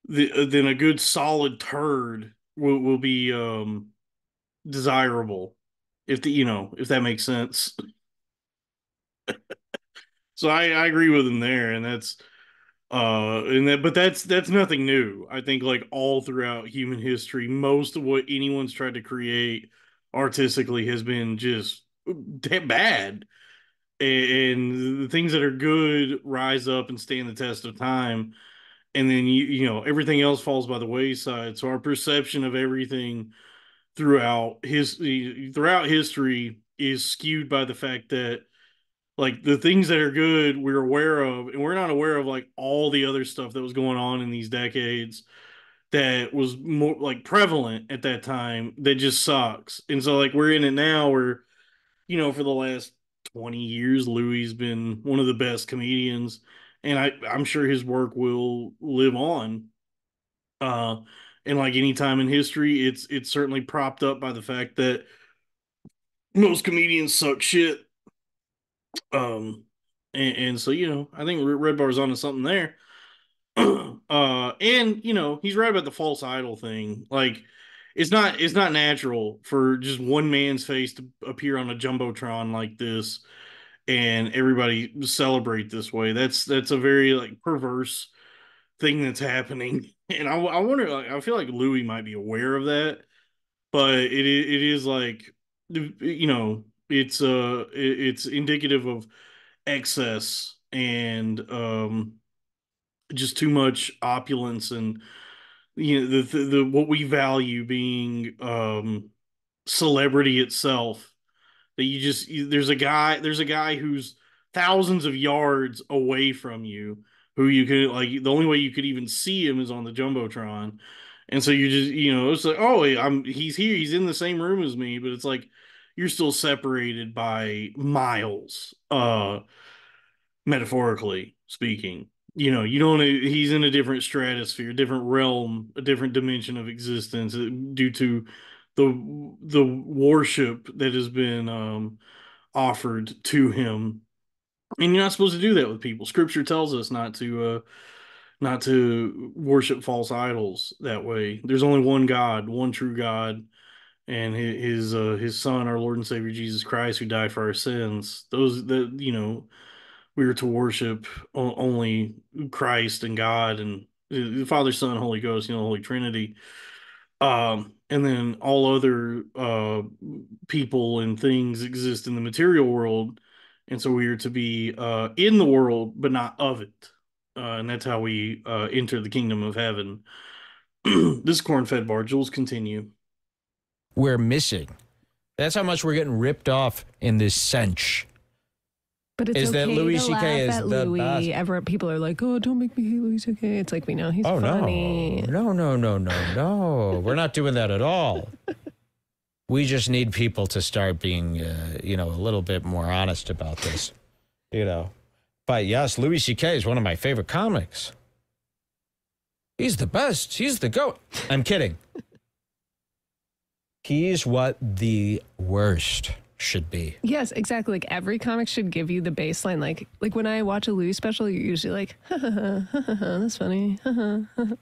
then a good solid turd will be desirable, if that makes sense. So I agree with him there, and but that's nothing new. I think like all throughout human history, most of what anyone's tried to create artistically has been just bad. And the things that are good rise up and stand the test of time, and then everything else falls by the wayside. So our perception of everything throughout history is skewed by the fact that like the things that are good we're aware of, and we're not aware of like all the other stuff that was going on in these decades that was more like prevalent at that time that just sucks. And so like we're in it now where for the last 20 years Louis been one of the best comedians, and I'm sure his work will live on. uh and like any time in history, it's certainly propped up by the fact that most comedians suck shit. um and so I think Redbar's onto something there. And he's right about the false idol thing. Like it's not natural for just one man's face to appear on a jumbotron like this and everybody celebrate this way. That's a very like perverse thing that's happening. And I wonder, like, I feel like Louis might be aware of that, but it is like, it's indicative of excess and just too much opulence, and the what we value being celebrity itself. That there's a guy who's thousands of yards away from you, who you could, like, the only way you could even see him is on the jumbotron. And so you just, it's like, oh, he's here, he's in the same room as me, but it's like you're still separated by miles, metaphorically speaking. You don't, he's in a different stratosphere, different realm, a different dimension of existence, due to the worship that has been offered to him. And you're not supposed to do that with people. Scripture tells us not to worship false idols that way. There's only one God, one true God, and his son, our Lord and Savior Jesus Christ, who died for our sins. Those that we are to worship only Christ and God and the Father, Son, Holy Ghost, the Holy Trinity. And then all other people and things exist in the material world, and so we are to be in the world but not of it. And that's how we enter the kingdom of heaven. This Cornfedbar. Jules, continue. We're missing. That's how much we're getting ripped off in this sense. But it's is okay that Louis to C.K. is laugh at the Louis. best. People are like, oh, don't make me hate Louis C.K. It's like, we know he's funny. No. We're not doing that at all. We just need people to start being, a little bit more honest about this, But yes, Louis C.K. is one of my favorite comics. He's the best. He's the GOAT. I'm kidding. He's what the worst should be. Yes, exactly. Like every comic should give you the baseline. Like when I watch a Louis special, you're usually like, that's funny.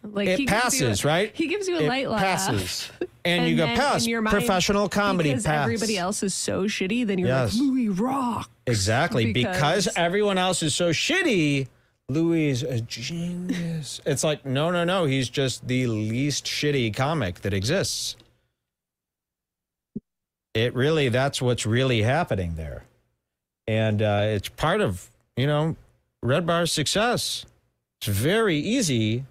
Like it passes, right? He gives you a light laugh. Passes. And you go, pass. Professional comedy, because pass. Everybody else is so shitty, then you're yes. like, Louis rocks. Exactly. Because everyone else is so shitty, Louis is a genius. It's like, no, no, no. He's just the least shitty comic that exists. It really, that's what's really happening there. And it's part of, Redbar's success. It's very easy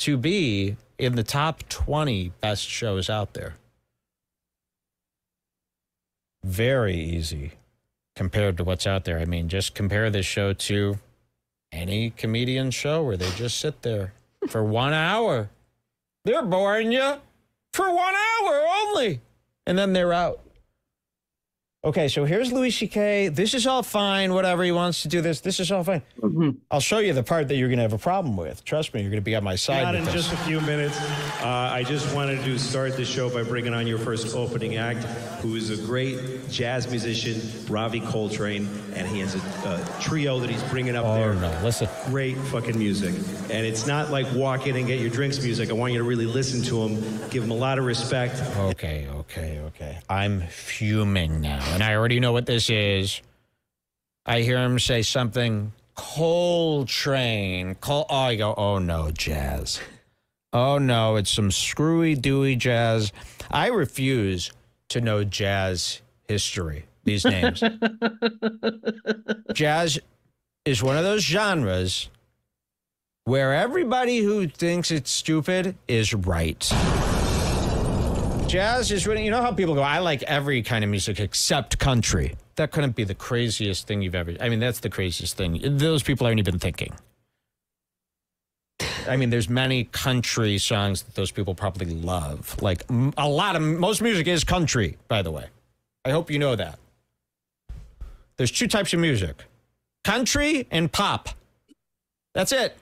to be in the top 20 best shows out there. Very easy compared to what's out there. I mean, just compare this show to any comedian show where they just sit there for 1 hour. They're boring you for 1 hour only. And then they're out. Okay, so here's Louis C.K. This is all fine, whatever he wants to do this. This is all fine. Mm-hmm. I'll show you the part that you're going to have a problem with. Trust me, you're going to be on my side. Not with in this. just a few minutes. I just wanted to start the show by bringing on your first opening act, who is a great jazz musician, Ravi Coltrane, and he has a trio that he's bringing up there. Oh, no, listen. Great fucking music. And it's not like walk in and get your drinks music. I want you to really listen to him, give him a lot of respect. Okay. I'm fuming now, and I already know what this is. I hear him say something, Coltrane. I go, oh, no, jazz. Oh, no, it's some screwy-dewy jazz. I refuse to know jazz history, these names. Jazz is one of those genres where everybody who thinks it's stupid is right. Jazz is really, you know how people go, I like every kind of music except country. That couldn't be the craziest thing you've ever, I mean, that's the craziest thing. Those people aren't even thinking. I mean, there's many country songs that those people probably love. Like most music is country, by the way. I hope you know that. There's two types of music, country and pop. That's it.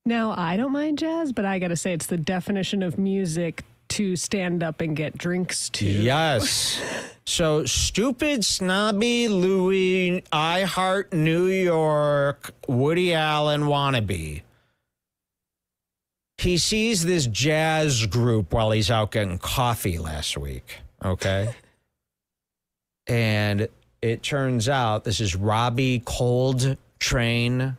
Now, I don't mind jazz, but I got to say it's the definition of music to stand up and get drinks to. Yes. So stupid, snobby Louis, I Heart New York, Woody Allen wannabe. He sees this jazz group while he's out getting coffee last week, okay? And it turns out this is Robbie Coltrane,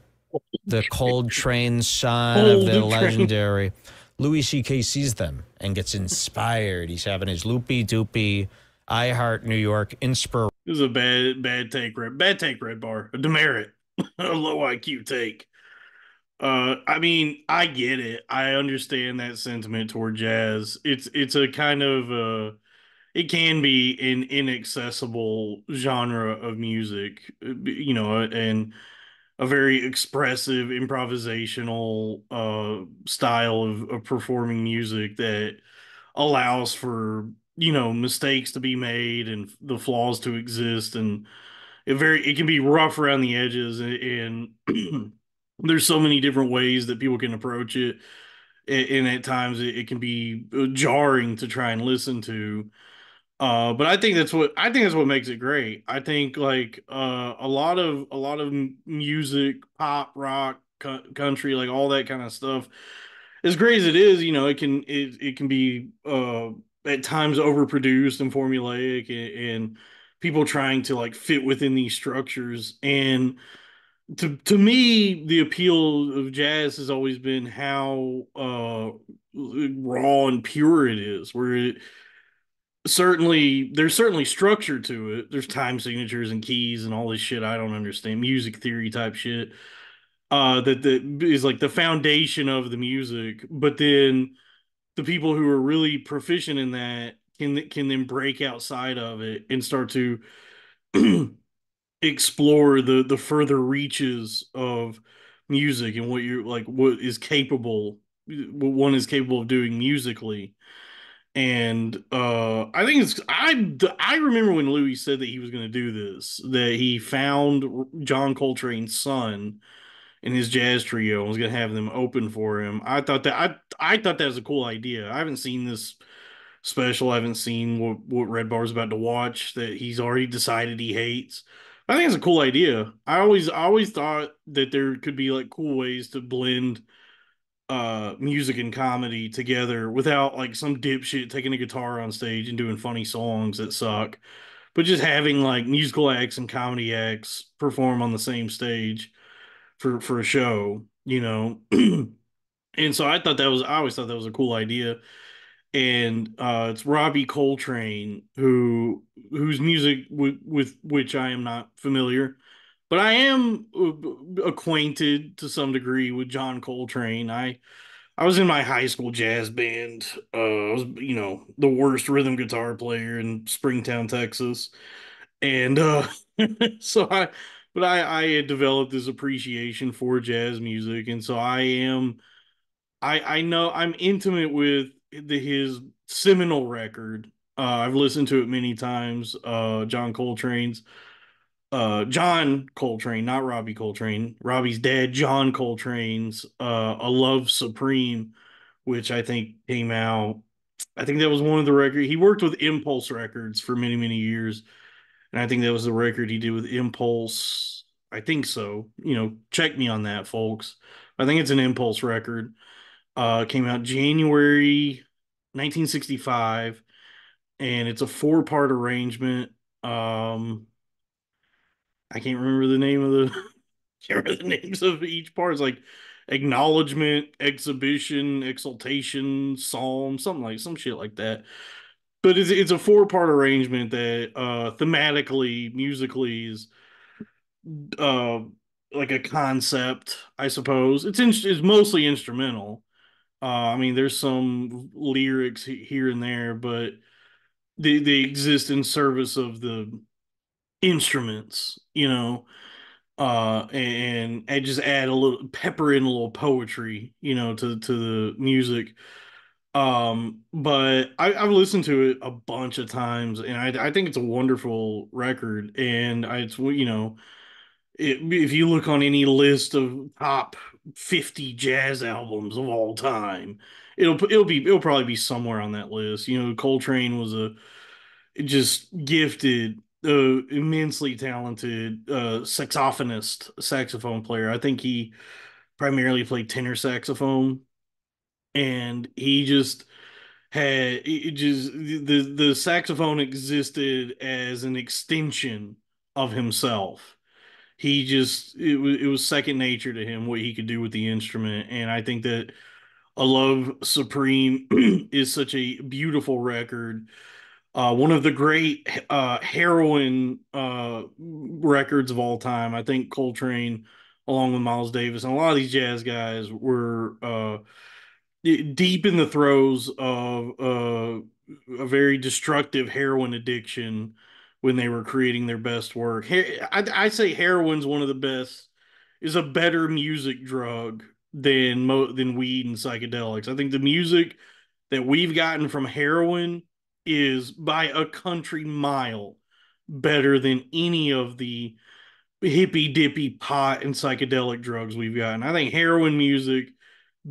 the Coltrane son of the legendary. Louis C.K. sees them and gets inspired. He's having his loopy-doopy I Heart New York inspiration. This is a bad take, Redbar. A demerit. A low IQ take. I mean, I get it. I understand that sentiment toward jazz. It's a kind of it can be an inaccessible genre of music, and a very expressive improvisational style of performing music that allows for mistakes to be made and the flaws to exist, and it can be rough around the edges, and there's so many different ways that people can approach it, and at times it can be jarring to try and listen to. But I think that's what makes it great. I think like a lot of music, pop, rock, country, like all that kind of stuff, as great as it is, it can be at times overproduced and formulaic, and people trying to like fit within these structures. And to me, the appeal of jazz has always been how raw and pure it is, where there's certainly structure to it. There's time signatures and keys and all this shit I don't understand, music theory type shit. That is like the foundation of the music. But then the people who are really proficient in that can then break outside of it and start to explore the further reaches of music, and what one is capable of doing musically. And I think I remember when Louis said that he was going to do this, that he found John Coltrane's son in his jazz trio and was going to have them open for him. I thought that was a cool idea. I haven't seen this special. I haven't seen what Red Bar's about to watch that he's already decided he hates. I think it's a cool idea. I always thought that there could be like cool ways to blend music and comedy together without like some dipshit taking a guitar on stage and doing funny songs that suck, but just having like musical acts and comedy acts perform on the same stage. for a show, and so I always thought that was a cool idea. And it's Robbie Coltrane whose music with which I am not familiar, but I am acquainted to some degree with John Coltrane. I was in my high school jazz band. I was, the worst rhythm guitar player in Springtown, Texas, and so I had developed this appreciation for jazz music, and so I know I'm intimate with his seminal record. I've listened to it many times. John Coltrane, not Robbie Coltrane. Robbie's dad, John Coltrane's "A Love Supreme," which I think came out. I think that was one of the records. He worked with Impulse Records for many, many years, and I think that was the record he did with Impulse. I think so. Check me on that, folks. I think it's an Impulse record. Came out January 1965, and it's a four-part arrangement. I can't remember the name of the can't remember the names of each part. It's like acknowledgement, exhibition, exaltation, psalm, something like some shit like that. But it's a four-part arrangement that thematically, musically is uh like a concept, I suppose. It's mostly instrumental. I mean, there's some lyrics here and there, but they exist in service of the instruments, and I just add a little pepper in a little poetry, to the music. But I've listened to it a bunch of times, and I think it's a wonderful record, and if you look on any list of top 50 jazz albums of all time, it'll probably be somewhere on that list. Coltrane was a just gifted, immensely talented saxophone player. I think he primarily played tenor saxophone, and he just had it just the saxophone existed as an extension of himself. It was second nature to him what he could do with the instrument, and I think that "A Love Supreme" is such a beautiful record. One of the great heroin records of all time. I think Coltrane, along with Miles Davis, and a lot of these jazz guys were deep in the throes of a very destructive heroin addiction when they were creating their best work. I say heroin's one of the best, is a better music drug than weed and psychedelics. I think the music that we've gotten from heroin is by a country mile better than any of the hippy dippy pot and psychedelic drugs we've gotten. I think heroin music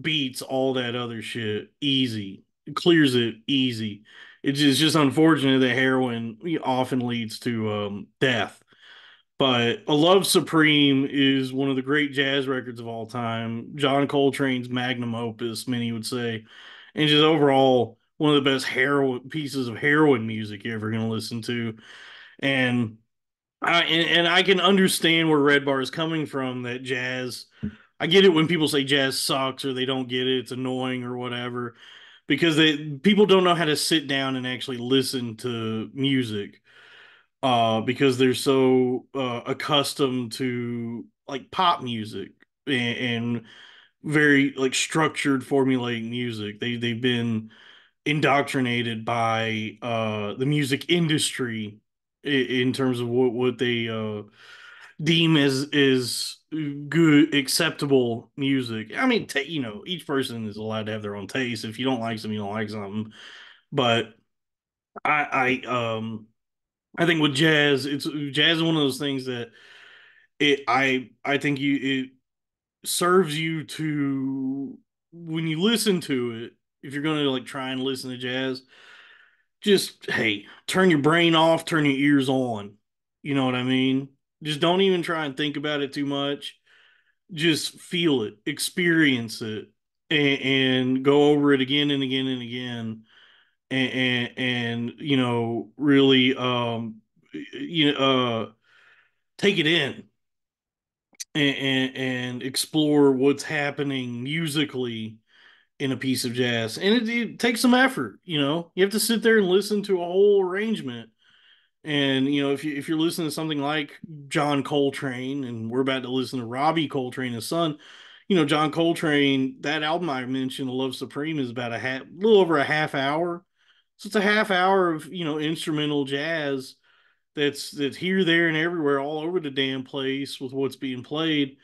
beats all that other shit easy. It clears it easy. It's just unfortunate that heroin often leads to death. But "A Love Supreme" is one of the great jazz records of all time. John Coltrane's magnum opus, many would say, and just overall one of the best heroin pieces of heroin music you're ever going to listen to. And I can understand where Redbar is coming from. That jazz, I get it when people say jazz sucks or they don't get it, it's annoying or whatever, because people don't know how to sit down and actually listen to music, because they're so accustomed to like pop music and very like structured formulaic music. They've been indoctrinated by the music industry in terms of what they deem as good acceptable music. I mean, each person is allowed to have their own taste. If you don't like something, you don't like something. But I think with jazz, it's jazz is one of those things that I think it serves you to, when you listen to it, if you're gonna like try and listen to jazz, just hey, turn your brain off, turn your ears on. You know what I mean? Just don't even try and think about it too much. Just feel it, experience it, and go over it again and again and again, and really take it in. and explore what's happening musically in a piece of jazz. And it takes some effort, you know. You have to sit there and listen to a whole arrangement. And you know, if you're listening to something like John Coltrane, and we're about to listen to Robbie Coltrane, his son, you know, John Coltrane, that album I mentioned, Love Supreme, is about little over a half hour. So it's a half hour of, you know, instrumental jazz that's here, there, and everywhere, all over the damn place with what's being played.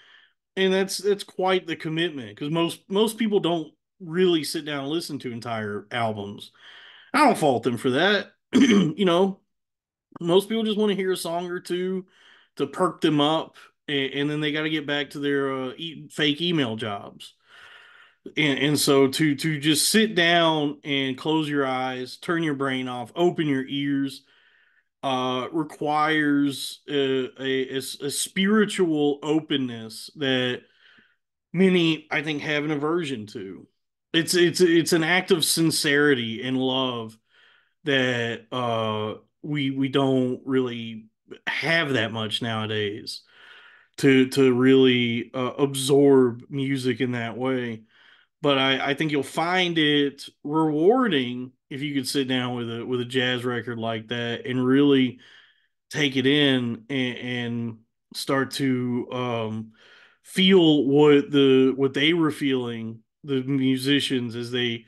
And that's quite the commitment, because most people don't really sit down and listen to entire albums. I don't fault them for that. You know, most people just want to hear a song or two to perk them up, and then they got to get back to their fake email jobs. And so to just sit down and close your eyes, turn your brain off, open your ears, requires a spiritual openness that many, I think, have an aversion to. It's an act of sincerity and love that we don't really have that much nowadays, to really absorb music in that way. But I think you'll find it rewarding if you could sit down with a jazz record like that and really take it in, and start to feel what they were feeling, the musicians, as they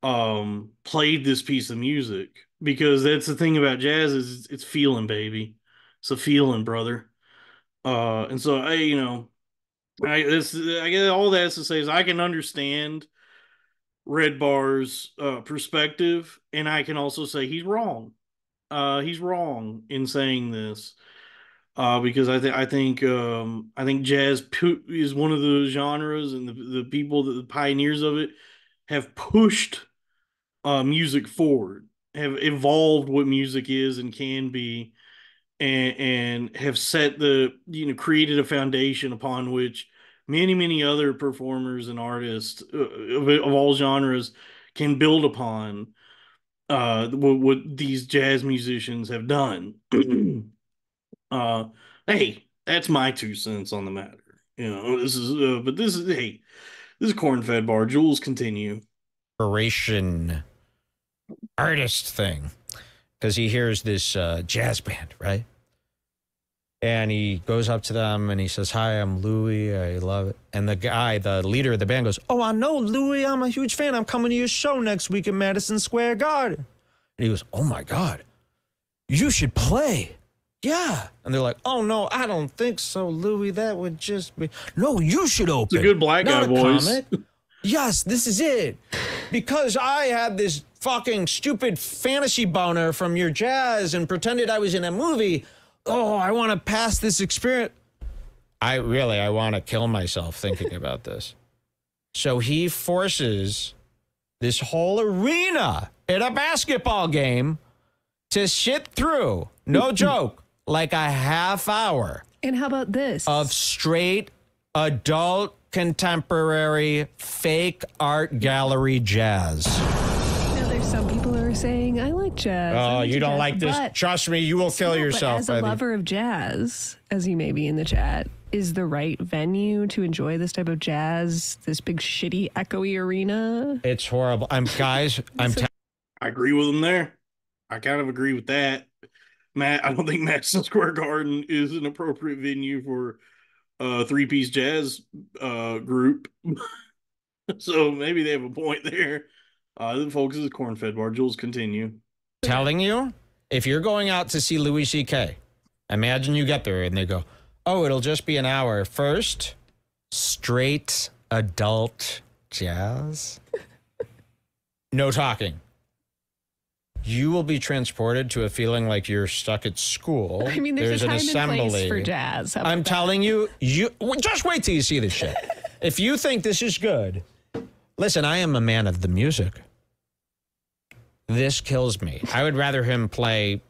played this piece of music. Because that's the thing about jazz, is it's feeling, baby. It's a feeling, brother. And so I, you know, I guess all that's to say is I can understand Redbar's perspective, and I can also say he's wrong. He's wrong in saying this, because I think jazz is one of the genres, and the people, the pioneers of it, have pushed music forward, have evolved what music is and can be, and have set created a foundation upon which many other performers and artists of all genres can build upon what these jazz musicians have done. uh, hey, that's my 2 cents on the matter. You know, this is Cornfedbar. Jules, continue. Inspiration artist thing, because he hears this jazz band, right? And he goes up to them and he says, "Hi, I'm Louis. I love it." And the guy, the leader of the band, goes, "Oh, I know, Louis. I'm a huge fan. I'm coming to your show next week at Madison Square Garden." And he goes, "Oh my God, you should play." "Yeah." And they're like, "Oh no, I don't think so, Louis. That would just be..." "No, you should open." It's a good black guy voice. Comic. "Yes, this is it. Because I had this fucking stupid fantasy boner from your jazz and pretended I was in a movie. Oh, I want to pass this experience. I want to kill myself thinking about this." So he forces this whole arena at a basketball game to sit through, no joke, like a half hour. And how about this? Of straight adult contemporary fake art gallery jazz. Now, there's some people who are saying, I like jazz. Oh, you don't like this? Trust me, you will kill yourself. But as a lover of jazz, as you may be in the chat, is the right venue to enjoy this type of jazz, this big shitty echoey arena? It's horrible. I agree with him there. I kind of agree with that. Matt, I don't think Madison Square Garden is an appropriate venue for a three-piece jazz group. So maybe they have a point there. The folks is Cornfedbar. Jules, continue. Telling you, if you're going out to see Louis C.K., imagine you get there and they go, "Oh, it'll just be an hour." First, straight adult jazz. No talking. You will be transported to a feeling like you're stuck at school. I mean, there's a time and place for jazz. I'm telling you, just wait till you see this shit. If you think this is good, listen, I am a man of the music. This kills me. I would rather him play,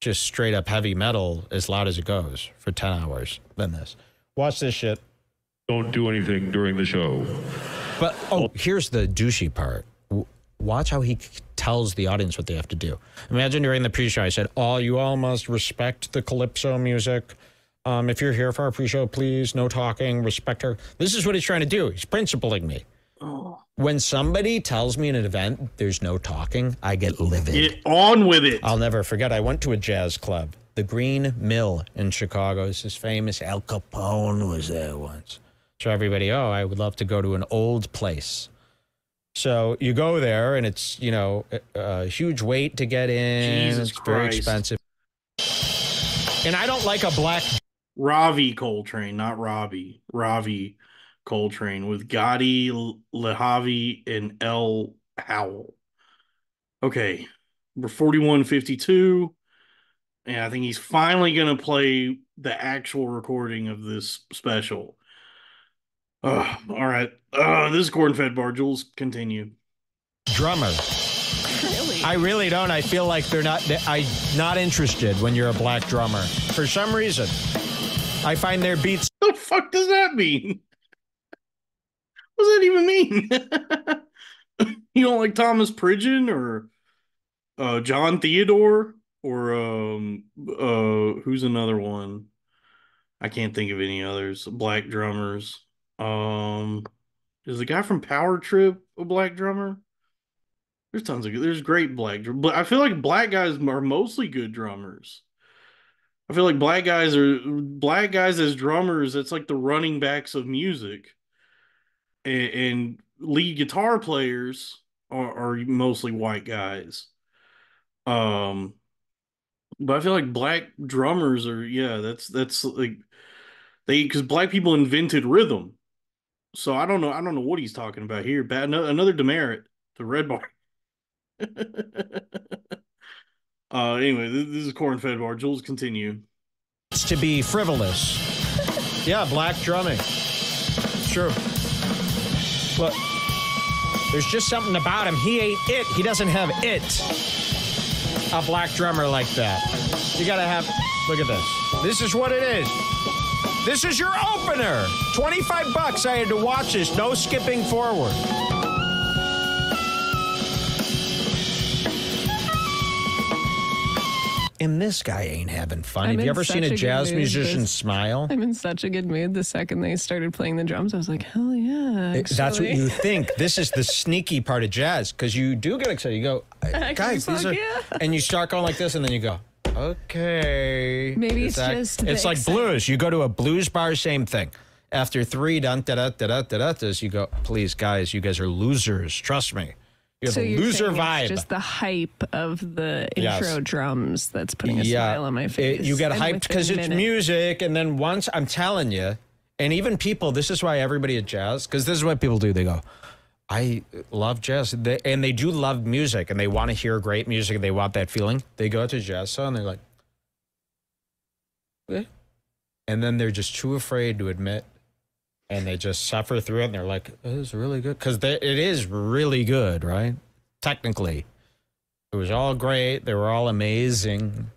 just straight up heavy metal as loud as it goes for 10 hours than this. Watch this shit. Don't do anything during the show. But, here's the douchey part. Watch how he tells the audience what they have to do. Imagine during the pre-show, I said, you all must respect the calypso music. If you're here for our pre-show, please, no talking, respect her. This is what he's trying to do. He's principling me. Oh. When somebody tells me in an event there's no talking, I get livid. Get on with it. I'll never forget. I went to a jazz club, the Green Mill in Chicago. This is famous. Al Capone was there once. So everybody, I would love to go to an old place. So you go there, and it's, a huge wait to get in. Jesus it's very Christ. expensive. And I don't like a black... Ravi Coltrane, not Robbie. Ravi Coltrane with Gotti Lehavi and L. Howell. Okay, we're 41:52, and I think he's finally going to play the actual recording of this special. All right. This is Cornfedbar. Jules, continue. Drummer. Really? I really don't. I feel like I'm not interested when you're a black drummer. For some reason. I find their beats... What the fuck does that mean? What does that even mean? You don't like Thomas Pridgeon or John Theodore or who's another one? I can't think of any others. Black drummers. Is the guy from Power Trip a black drummer? There's tons of there's great black drummers. But I feel like black guys are mostly good drummers. I feel like black guys as drummers. That's like the running backs of music, and lead guitar players are mostly white guys. But I feel like black drummers are that's like because black people invented rhythm. So I don't know what he's talking about here. Another demerit to Redbar. Anyway, this is Cornfedbar. Jules, continue. to be frivolous. Yeah, black drumming. Sure. But there's just something about him. He ain't it. He doesn't have it. A black drummer like that. You gotta have, look at this. This is what it is. This is your opener. $25. I had to watch this. No skipping forward. And this guy ain't having fun. Have you ever seen a jazz musician smile? I'm in such a good mood. The second they started playing the drums, I was like, hell yeah. Actually. That's what you think. This is the sneaky part of jazz, because you do get excited. You go, guys, these are... Yeah. And you start going like this, and then you go, okay. Maybe it's like blues. You go to a blues bar, same thing. After three dun-da-da-da-da-da-da-das, you go, please, guys, you guys are losers. Trust me. You have a loser vibe. It's just the hype of the intro drums that's putting a smile on my face. You get hyped because it's music, and then once, I'm telling you, and even people, this is why everybody at jazz, because this is what people do. They go, I love jazz, and they do love music, and they want to hear great music, and they want that feeling. They go to a jazz song, and they're like, eh. And then they're just too afraid to admit, and they just suffer through it, and they're like, it is really good. Because it is really good, right? Technically. It was all great. They were all amazing.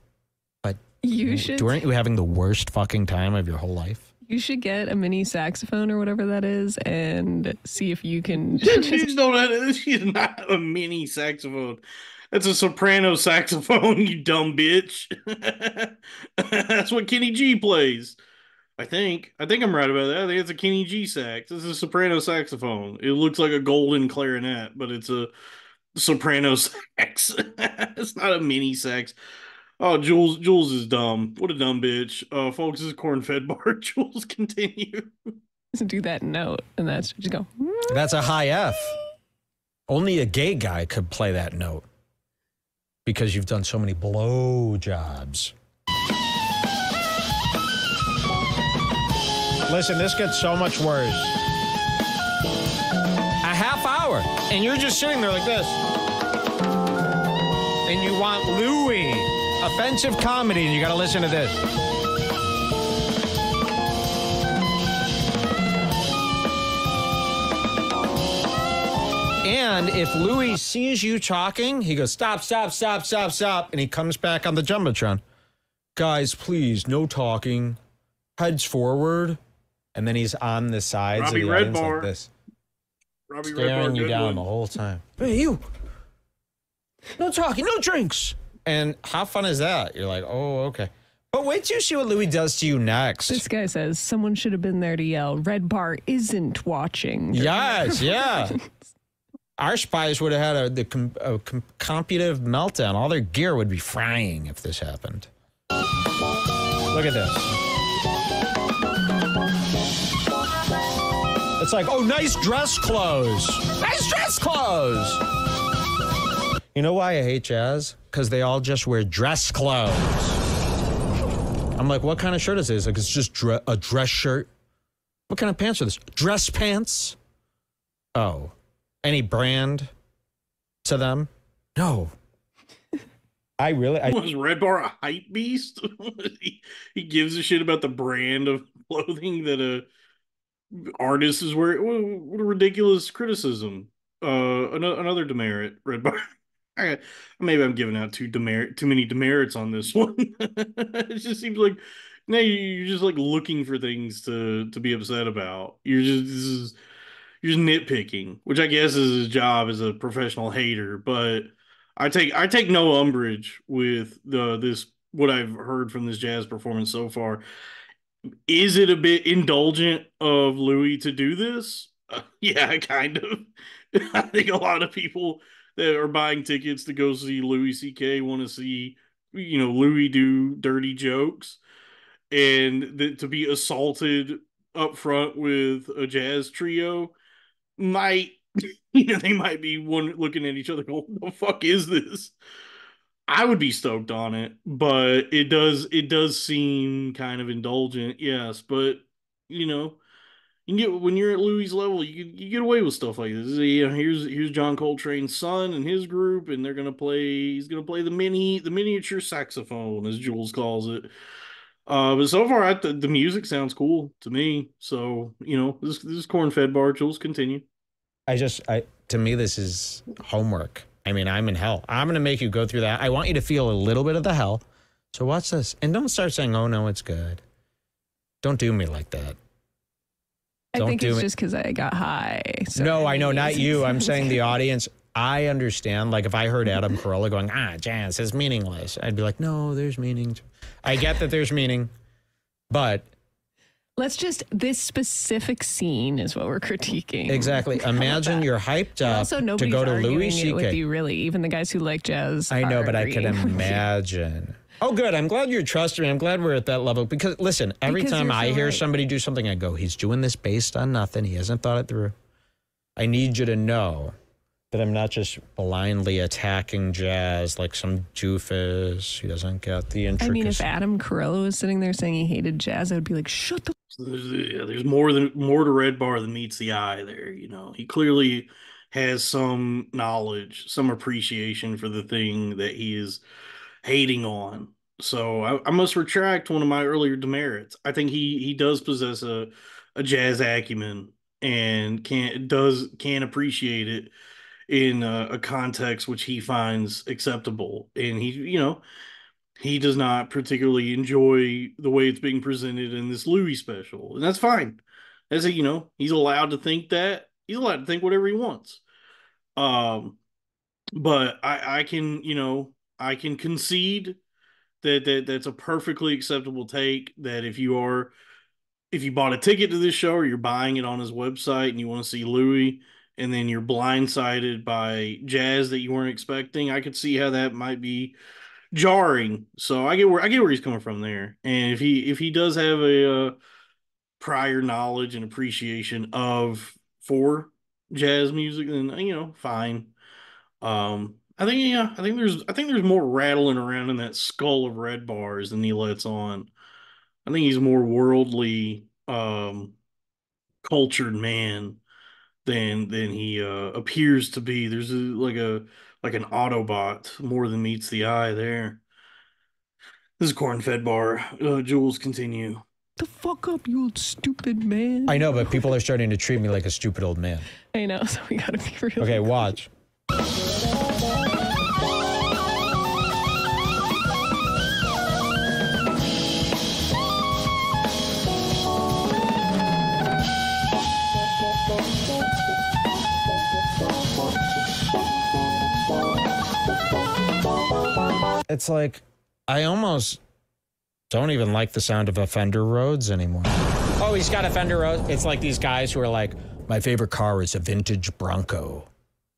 But weren't you having the worst fucking time of your whole life? You should get a mini saxophone or whatever that is and see if you can... She's not a mini saxophone. That's a soprano saxophone, you dumb bitch. That's what Kenny G plays. I think I'm right about that. I think it's a Kenny G sax. It's a soprano saxophone. It looks like a golden clarinet, but it's a soprano sax. It's not a mini sax. Oh, Jules is dumb. What a dumb bitch. Folks, this is Cornfedbar. Jules, continue. Do that note, and that's just go. That's a high F. Only a gay guy could play that note because you've done so many blow jobs. Listen, this gets so much worse. A half hour, and you're just sitting there like this. And you want Louis, offensive comedy, and you got to listen to this. And if Louis sees you talking, he goes, stop, stop, stop, stop, stop. And he comes back on the Jumbotron. Guys, please, no talking. Heads forward. And then he's on the sides of the audience like this. Staring you down the whole time. Hey, you. No talking, no drinks. And how fun is that? You're like, oh, okay. But wait till you see what Louis does to you next. This guy says someone should have been there to yell, Redbar isn't watching. Yes, yeah. Our spies would have had a competitive meltdown. All their gear would be frying if this happened. Look at this. It's like, oh, nice dress clothes. Nice dress clothes. You know why I hate jazz? Because they all just wear dress clothes. I'm like, what kind of shirt is this? Like, it's just a dress shirt. What kind of pants are this? Dress pants? Oh. Any brand to them? No. Was Redbar a hype beast? he gives a shit about the brand of clothing that a artist is wearing. What a ridiculous criticism. Another demerit, Redbar. Maybe I'm giving out too many demerits on this one. It just seems like now you're just like looking for things to be upset about. You're just nitpicking, which I guess is his job as a professional hater. But I take no umbrage with this what I've heard from this jazz performance so far. Is it a bit indulgent of Louis to do this? Yeah, kind of. I think a lot of people that are buying tickets to go see Louis C.K. want to see, Louis do dirty jokes, and to be assaulted up front with a jazz trio might, they might be one looking at each other going, "What the fuck is this?" I would be stoked on it, but it does seem kind of indulgent, yes. But you know, you can get when you're at Louis' level, you get away with stuff like this. Here's John Coltrane's son and his group, and they're gonna play. He's gonna play the miniature saxophone, as Jules calls it. But so far, the music sounds cool to me. So this is Cornfedbar. Jules, continue. To me, this is homework. I mean, I'm in hell. I'm going to make you go through that. I want you to feel a little bit of the hell. So watch this. And don't start saying, oh, no, it's good. Don't do me like that. I think it's just because I got high. So no, I know, not you. I'm saying the audience. I understand. Like, if I heard Adam Carolla going, jazz is meaningless, I'd be like, no, there's meaning. I get that there's meaning, but... this specific scene is what we're critiquing. Exactly. Imagine you're hyped up to go to Louis C.K. with you, really. Even the guys who like jazz. I know, but I can imagine. Oh, good. I'm glad you're trusting me. I'm glad we're at that level. Because, listen, every time I hear somebody do something, I go, he's doing this based on nothing. He hasn't thought it through. I need you to know that I'm not just blindly attacking jazz like some doofus who doesn't get the intricacies. I mean, if Adam Carolla was sitting there saying he hated jazz, I would be like, shut the... There's more to Redbar than meets the eye there. He clearly has some knowledge, some appreciation for the thing that he is hating on. So I must retract one of my earlier demerits. I think he does possess a jazz acumen and can appreciate it in a context which he finds acceptable. And he does not particularly enjoy the way it's being presented in this Louis special. And that's fine. He's allowed to think that. He's allowed to think whatever he wants. But I can concede that's a perfectly acceptable take, that if you bought a ticket to this show or you're buying it on his website and you want to see Louis, and then you're blindsided by jazz that you weren't expecting, I could see how that might be jarring. So I get where he's coming from there. And if he does have a prior knowledge and appreciation for jazz music, then fine. I think there's more rattling around in that skull of Redbar's than he lets on. I think he's a more worldly, cultured man than he appears to be. There's like an Autobot more than meets the eye there. This is Cornfedbar. Jules, continue. The fuck up, you old stupid man. I know, but people are starting to treat me like a stupid old man. I know, so we gotta be real. Okay, watch. It's like, I almost don't even like the sound of a Fender Rhodes anymore. Oh, he's got a Fender Rhodes. It's like these guys who are like, my favorite car is a vintage Bronco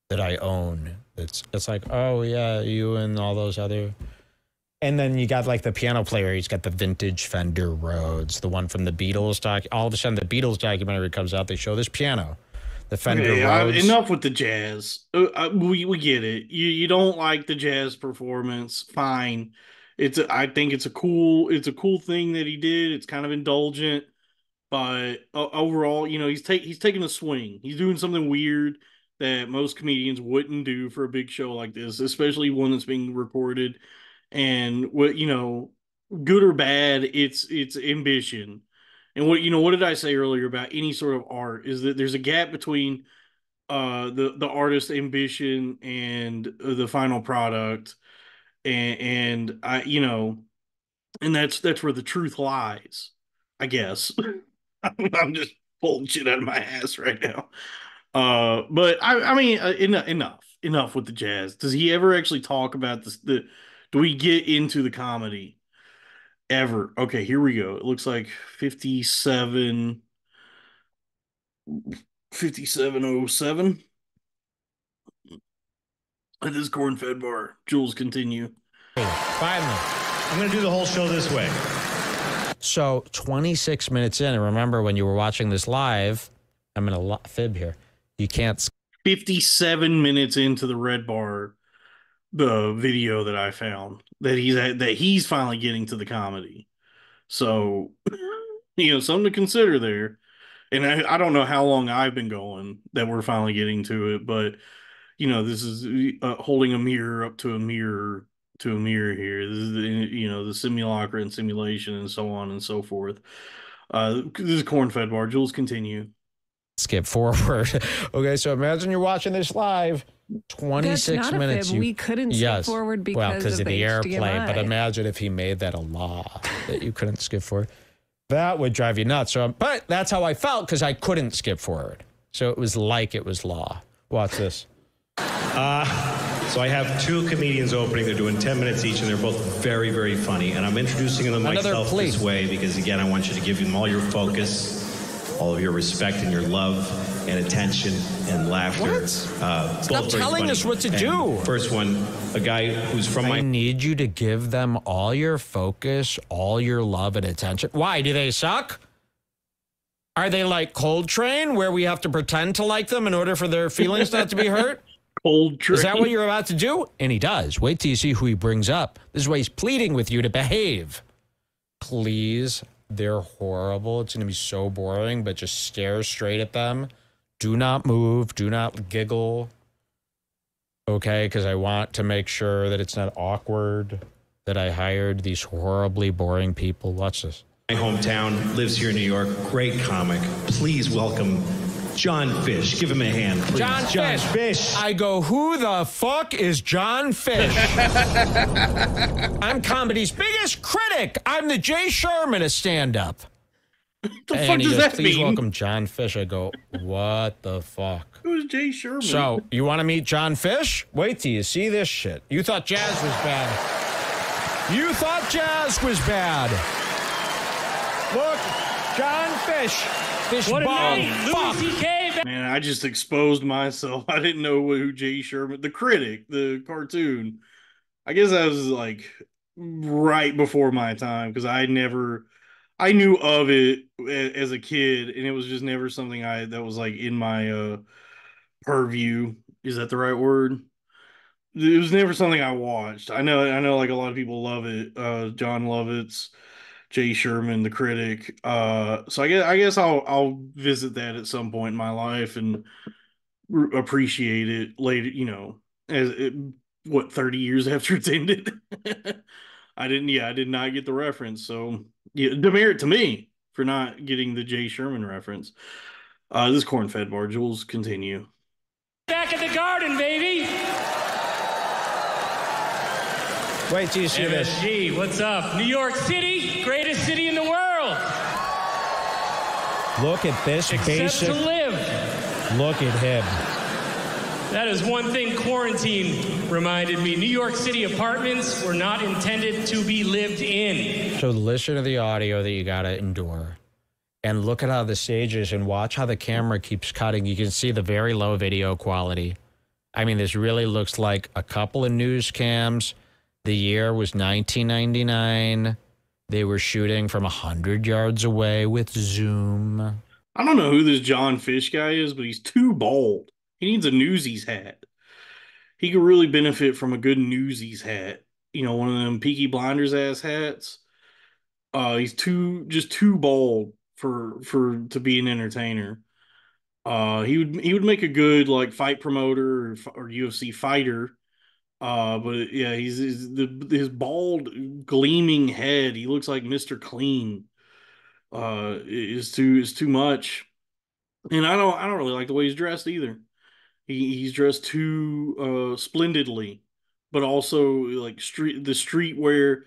that I own. It's like, oh yeah, you and all those other. And then you got like the piano player. He's got the vintage Fender Rhodes, the one from the Beatles. All of a sudden, the Beatles documentary comes out. They show this piano, the Fender Rhodes. Enough with the jazz. We get it. You don't like the jazz performance. Fine. I think it's a cool thing that he did. It's kind of indulgent, but overall, he's taking a swing. He's doing something weird that most comedians wouldn't do for a big show like this, especially one that's being recorded. And what good or bad, it's ambition. And what did I say earlier about any sort of art is that there's a gap between the artist's ambition and the final product, and I and that's where the truth lies, I guess. I'm just pulling shit out of my ass right now. But I mean, enough with the jazz. Does he ever actually talk about this? Do we get into the comedy ever? Okay, here we go. It looks like 5707. At this Cornfedbar. Jules, continue. Finally. I'm going to do the whole show this way. So 26 minutes in, and remember when you were watching this live, I'm going to fib here. You can't. 57 minutes into the Redbar, the video that I found that he's finally getting to the comedy. So, something to consider there. And I don't know how long I've been going that we're finally getting to it, but this is holding a mirror up to a mirror here. This is the simulacra and simulation and so on and so forth. This is Cornfedbar. Jules, continue. Skip forward. Okay, so imagine you're watching this live. 26 That's not minutes. A fib. We couldn't skip forward because of the airplane. But imagine if he made that a law that you couldn't skip forward. That would drive you nuts. But that's how I felt because I couldn't skip forward. So it was like it was law. Watch this. So I have two comedians opening. They're doing 10 minutes each, and they're both very, very funny. And I'm introducing them myself this way because, again, I want you to give them all your focus, all of your respect and your love and attention and laughter. Stop telling us what to do. First one, a guy who's from I need you to give them all your focus, all your love and attention. Why? Do they suck? Are they like Coltrane, where we have to pretend to like them in order for their feelings not to be hurt? Coltrane. Is that what you're about to do? And he does. Wait till you see who he brings up. This is why he's pleading with you to behave. Please. They're horrible. It's going to be so boring, but just stare straight at them. Do not move. Do not giggle. Okay? Because I want to make sure that it's not awkward that I hired these horribly boring people. Watch this. My hometown, lives here in New York. Great comic. Please welcome John Fish. Give him a hand, please. John Fish. I go, who the fuck is John Fish? I'm comedy's biggest critic. I'm the Jay Sherman of stand-up. What the fuck does that please mean? welcome John Fish. I go, what the fuck? Who's Jay Sherman? So, you want to meet John Fish? Wait till you see this shit. You thought jazz was bad. You thought jazz was bad. Look, John Fish. Fish What a ball. night! Fuck. Louis C.K. Man, I just exposed myself. I didn't know who Jay Sherman, the critic, the cartoon. I guess I was like right before my time because I knew of it as a kid, and it was just never something that was like in my purview. Is that the right word? It was never something I watched. I know like a lot of people love it. John Lovitz, Jay Sherman, the critic. So I guess I'll visit that at some point in my life and appreciate it later. As 30 years after it's ended. I did not get the reference. So demerit to me for not getting the Jay Sherman reference. This is Cornfedbar. Jules, continue. Back at the Garden, baby. Wait till you see this. MSG, what's up? New York City, greatest city in the world. Look at this Except basic. to live. Look at him. That is one thing quarantine reminded me. New York City apartments were not intended to be lived in. So listen to the audio that you got to endure. And look at how the stage is and watch how the camera keeps cutting. You can see the very low video quality. I mean, this really looks like a couple of news cams. The year was 1999. They were shooting from 100 yards away with Zoom. I don't know who this John Fish guy is, but he's too bald. He needs a Newsies hat. He could really benefit from a good Newsies hat. You know, one of them Peaky Blinders ass hats. He's too bald for to be an entertainer. He would make a good like fight promoter or UFC fighter. But yeah, his bald gleaming head. He looks like Mr. Clean. Is too much. And I don't really like the way he's dressed either. He's dressed too splendidly, but also like streetwear,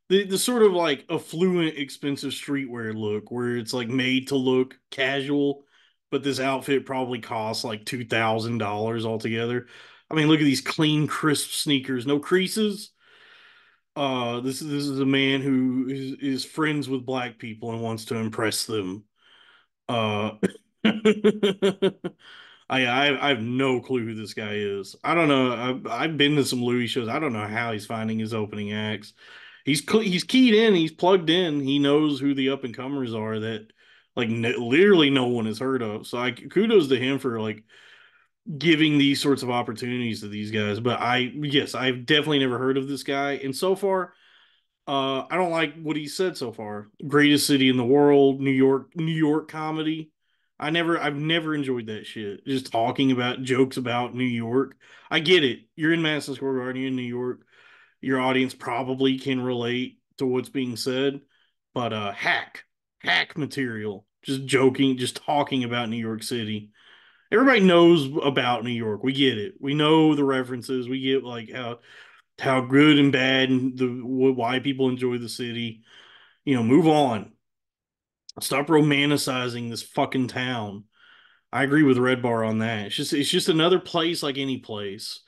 the sort of like affluent, expensive streetwear look, where it's like made to look casual, but this outfit probably costs like $2,000 altogether. I mean, look at these clean, crisp sneakers, no creases. This is a man who is friends with black people and wants to impress them. Uh, I have no clue who this guy is. I don't know. I've been to some Louis shows. I don't know how he's finding his opening acts. He's keyed in. He's plugged in. He knows who the up and comers are that like literally no one has heard of. So kudos to him for like giving these sorts of opportunities to these guys. But yes, I've definitely never heard of this guy. And so far, I don't like what he said so far. Greatest city in the world, New York comedy. I've never enjoyed that shit. Just talking about jokes about New York. I get it. You're in Madison Square Garden, you're in New York. Your audience probably can relate to what's being said, but hack material. Just joking, just talking about New York City. Everybody knows about New York. We get it. We know the references. We get like how good and bad and why people enjoy the city. You know, move on. Stop romanticizing this fucking town. I agree with Redbar on that. It's just another place like any place.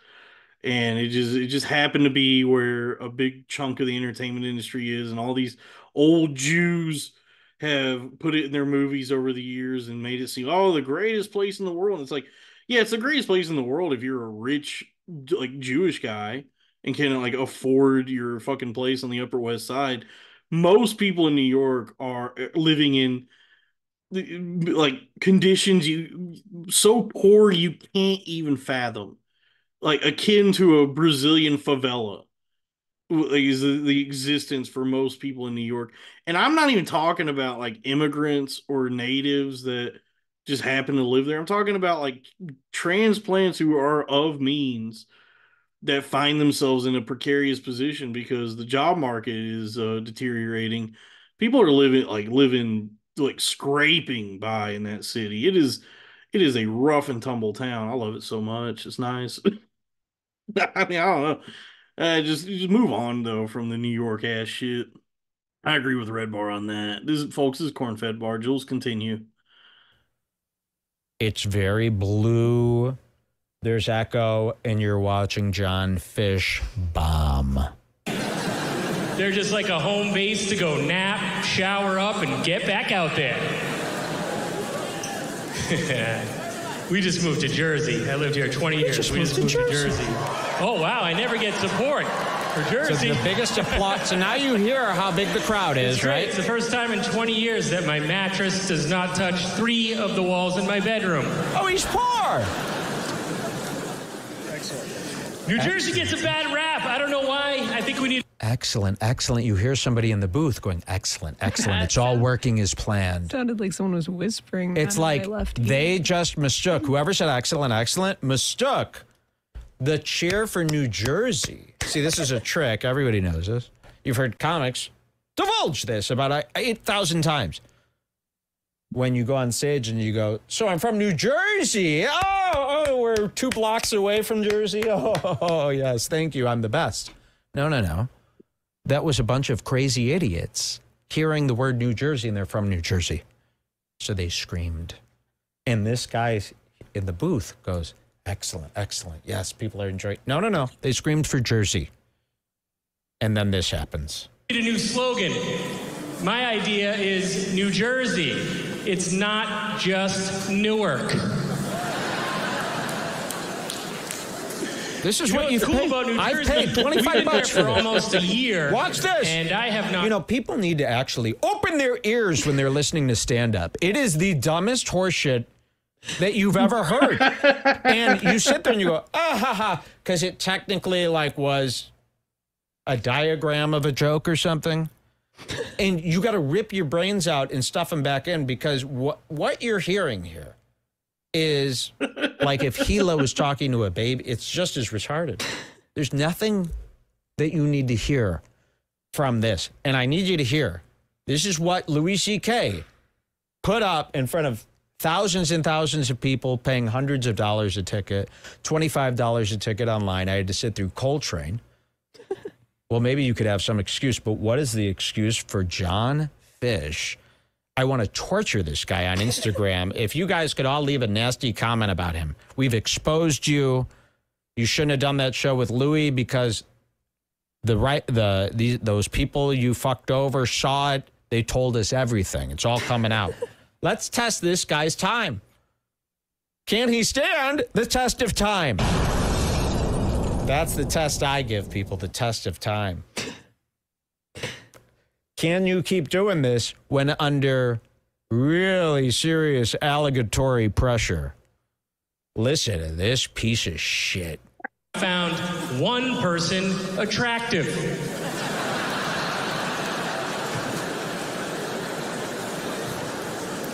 And it just happened to be where a big chunk of the entertainment industry is, and all these old Jews have put it in their movies over the years and made it seem, oh, the greatest place in the world. And it's like, yeah, it's the greatest place in the world if you're a rich like Jewish guy and can like afford your fucking place on the Upper West Side. Most people in New York are living in like conditions you so poor you can't even fathom, like akin to a Brazilian favela like, is the existence for most people in New York. And I'm not even talking about like immigrants or natives that just happen to live there. I'm talking about like transplants who are of means that find themselves in a precarious position because the job market is deteriorating. People are living like scraping by in that city. It is a rough and tumble town. I love it so much. It's nice. I mean, I don't know. Just move on though from the New York ass shit. I agree with Redbar on that. This is Cornfedbar. Jules, continue. It's very blue. There's echo, and you're watching John Fish bomb. They're just like a home base to go nap, shower up, and get back out there. We just moved to Jersey. I lived here 20 years. We just moved to Jersey. Oh, wow. I never get support for Jersey. So the biggest applause. So now you hear how big the crowd is, right? It's the first time in 20 years that my mattress does not touch 3 of the walls in my bedroom. Oh, he's poor. Excellent. New Jersey gets a bad rap. I don't know why. I think we need... Excellent, excellent. You hear somebody in the booth going, excellent, excellent. It's all working as planned. Sounded like someone was whispering. It's like they just mistook. Whoever said excellent, excellent, mistook the cheer for New Jersey. See, this is a trick. Everybody knows this. You've heard comics divulge this about 8,000 times. When you go on stage and you go, so I'm from New Jersey. Oh, we're 2 blocks away from Jersey. Oh, yes, thank you. I'm the best. No. That was a bunch of crazy idiots hearing the word New Jersey, and they're from New Jersey. So they screamed. And this guy in the booth goes, Excellent, excellent. Yes, people are enjoying. No. They screamed for Jersey. And then this happens. A new slogan. My idea is New Jersey. It's not just Newark. This is what you cool pay. about New I've Jersey. paid $25 We've been there for for almost a year. Watch this. And I have not. You know, people need to actually open their ears when they're listening to stand-up. It is the dumbest horseshit that you've ever heard. And you sit there and you go, ah, ha, ha, because it technically, like, was a diagram of a joke or something. And you got to rip your brains out and stuff them back in, because what you're hearing here is like if Hilo was talking to a baby, it's just as retarded. There's nothing that you need to hear from this. And I need you to hear, this is what Louis C.K. put up in front of thousands and thousands of people paying hundreds of dollars a ticket, $25 a ticket online. I had to sit through Coltrane. Well, maybe you could have some excuse, but what is the excuse for John Fish? I want to torture this guy on Instagram. If you guys could all leave a nasty comment about him. We've exposed you. You shouldn't have done that show with Louis because those people you fucked over saw it. They told us everything. It's all coming out. Let's test this guy's time. Can he stand the test of time? That's the test I give people, the test of time. Can you keep doing this when under really serious allegatory pressure? Listen to this piece of shit. Found one person attractive.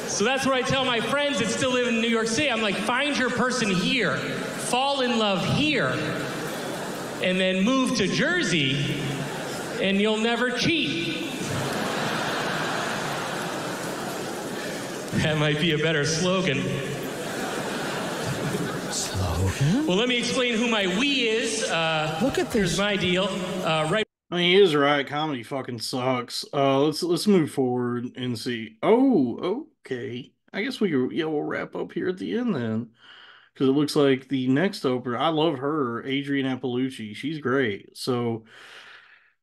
So that's what I tell my friends that still live in New York City. I'm like, find your person here, fall in love here, and then move to Jersey, and you'll never cheat. That might be a better slogan. Slogan? Well, let me explain who my we is. Look at this. Here's my deal. Right. I mean, he is right. Comedy fucking sucks. Let's move forward and see. Oh, okay. I guess we'll wrap up here at the end then, because it looks like the next opener. I love her, Adrienne Appalucci. She's great. So,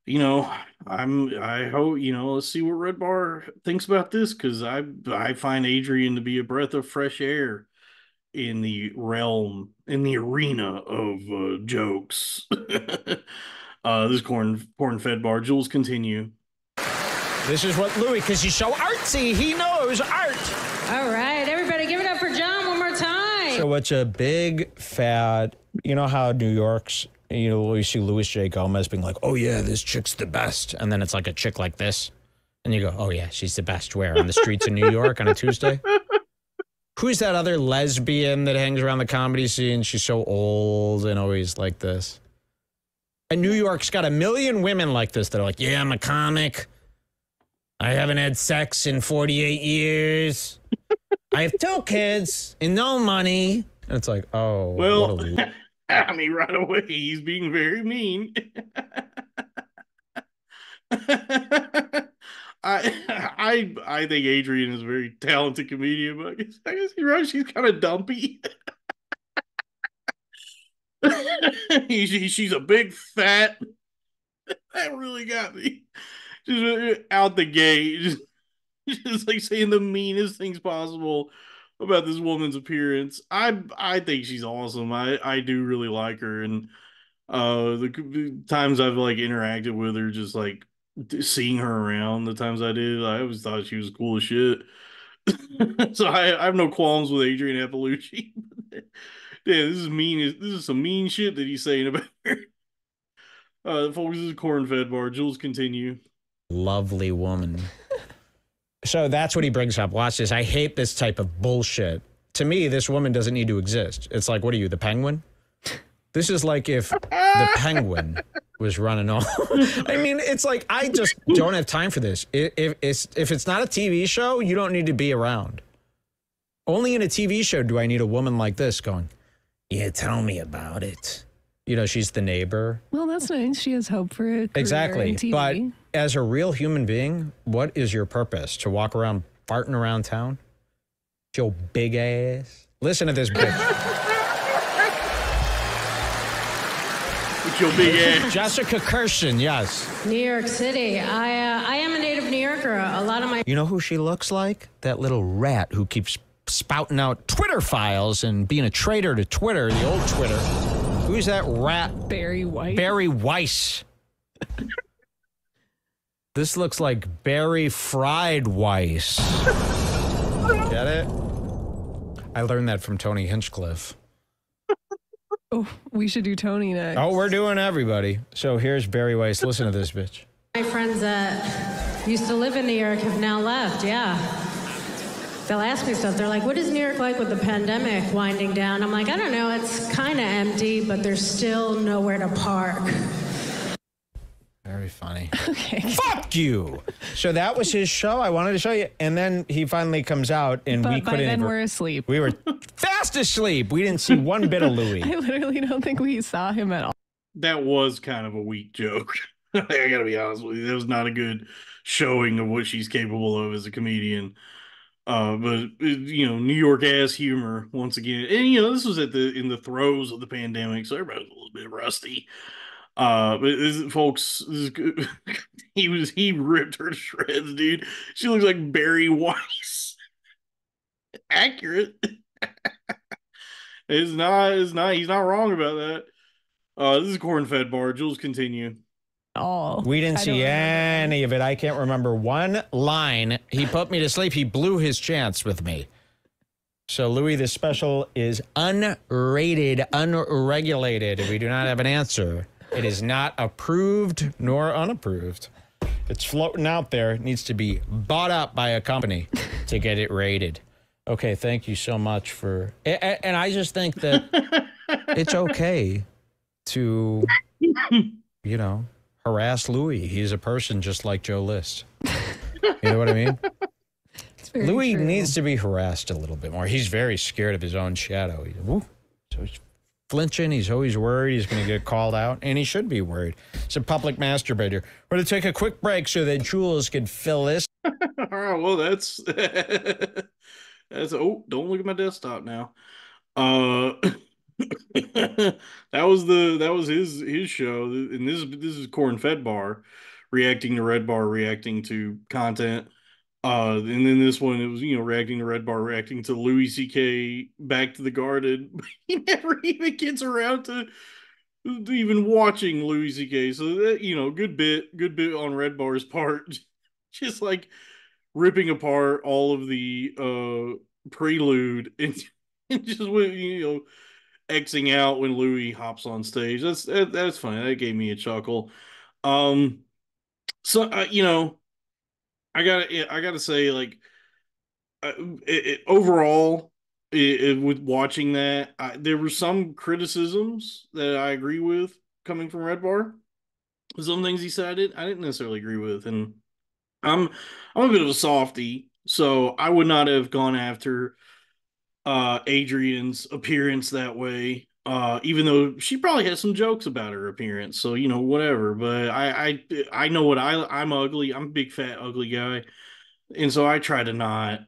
I hope let's see what Redbar thinks about this, because I find Adrienne to be a breath of fresh air in the arena of jokes. This is Cornfedbar. Jules, continue. This is what Louis, because he's so artsy, he knows art. All right, everybody give it up for John one more time. So it's a big fat, you know how New York's, you see Louis J. Gomez being like, oh yeah, this chick's the best. And then it's like a chick like this. And you go, oh yeah, she's the best. Where? On the streets of New York on a Tuesday? Who's that other lesbian that hangs around the comedy scene? She's so old and always like this. And New York's got a million women like this that are like, yeah, I'm a comic. I haven't had sex in 48 years. I have 2 kids and no money. And it's like, oh. Well, I mean, right away, he's being very mean. I think Adrienne is a very talented comedian, but I guess you're right. She's kind of dumpy. She's a big fat. That really got me. Just out the gate, just like saying the meanest things possible about this woman's appearance. I think she's awesome. I do really like her, and the times I've like interacted with her, just like seeing her around, the times I did, I always thought she was cool as shit. So I have no qualms with Adrienne Appalucci. Yeah, this is mean. This is some mean shit that he's saying about her. Folks, this is Cornfedbar. Jules, continue. Lovely woman. So that's what he brings up. Watch this. I hate this type of bullshit. To me, this woman doesn't need to exist. It's like, what are you, the Penguin? This is like if the Penguin was running off. I mean, it's like, I just don't have time for this. If it's not a TV show, you don't need to be around. Only in a TV show do I need a woman like this going, yeah, tell me about it. She's the neighbor. Well, that's nice. She has hope for it. Exactly. But as a real human being, what is your purpose? To walk around farting around town? Your big ass? Listen to this bitch. your big ass. Jessica Kirsten, yes. New York City. I am a native New Yorker. A lot of my You know who she looks like? That little rat who keeps spouting out Twitter files and being a traitor to Twitter, the old Twitter. Who's that rat? Barry White. Barry Weiss. This looks like Barry Fried Weiss. Get it? I learned that from Tony Hinchcliffe. Oh, we should do Tony next. Oh, we're doing everybody. So here's Barry Weiss. Listen to this, bitch. my friends that used to live in New York have now left. Yeah. They'll ask me stuff. They're like, what is New York like with the pandemic winding down? I'm like, I don't know. It's kind of empty, but there's still nowhere to park. Very funny. Okay. Fuck you. So that was his show. I wanted to show you. And then he finally comes out and But we by couldn't. then we're asleep. We were fast asleep. We didn't see one bit of Louis. I literally don't think we saw him at all. That was kind of a weak joke. I gotta be honest with you. That was not a good showing of what she's capable of as a comedian. But New York ass humor once again. And this was in the throes of the pandemic, so everybody was a little bit rusty. Folks, he ripped her to shreds, dude. She looks like Barry Weiss. Accurate. He's not wrong about that. This is Cornfedbar. Jules, continue. All. We didn't see any of it. I can't remember one line. He put me to sleep. He blew his chance with me. So, Louis, this special is unrated, unregulated. We do not have an answer. It is not approved nor unapproved. It's floating out there. It needs to be bought up by a company to get it rated. Okay, thank you so much for... And I just think that it's okay to, harass Louis. He's a person just like Joe List. You know what I mean? Louis needs to be harassed a little bit more. He's very scared of his own shadow. So he's flinching. He's always worried he's going to get called out, and he should be worried. He's a public masturbator. We're going to take a quick break so that Jules can fill this. All right, well, that's that's. Oh, don't look at my desktop now. That was his show, and this is Cornfedbar reacting to Redbar, reacting to content. And then this one, it was reacting to Redbar, reacting to Louis C.K. Back to the Garden. He never even gets around to even watching Louis C.K. So that good bit on Redbar's part, just like ripping apart all of the prelude and just Xing out when Louis hops on stage. That's funny. That gave me a chuckle. So I gotta say, like, overall, with watching that, there were some criticisms that I agree with coming from Redbar. Some things he said I didn't necessarily agree with, and I'm a bit of a softie, so I would not have gone after Adrian's appearance that way. Even though she probably has some jokes about her appearance, so whatever. But I know what I'm ugly. I'm a big fat ugly guy, and so I try to not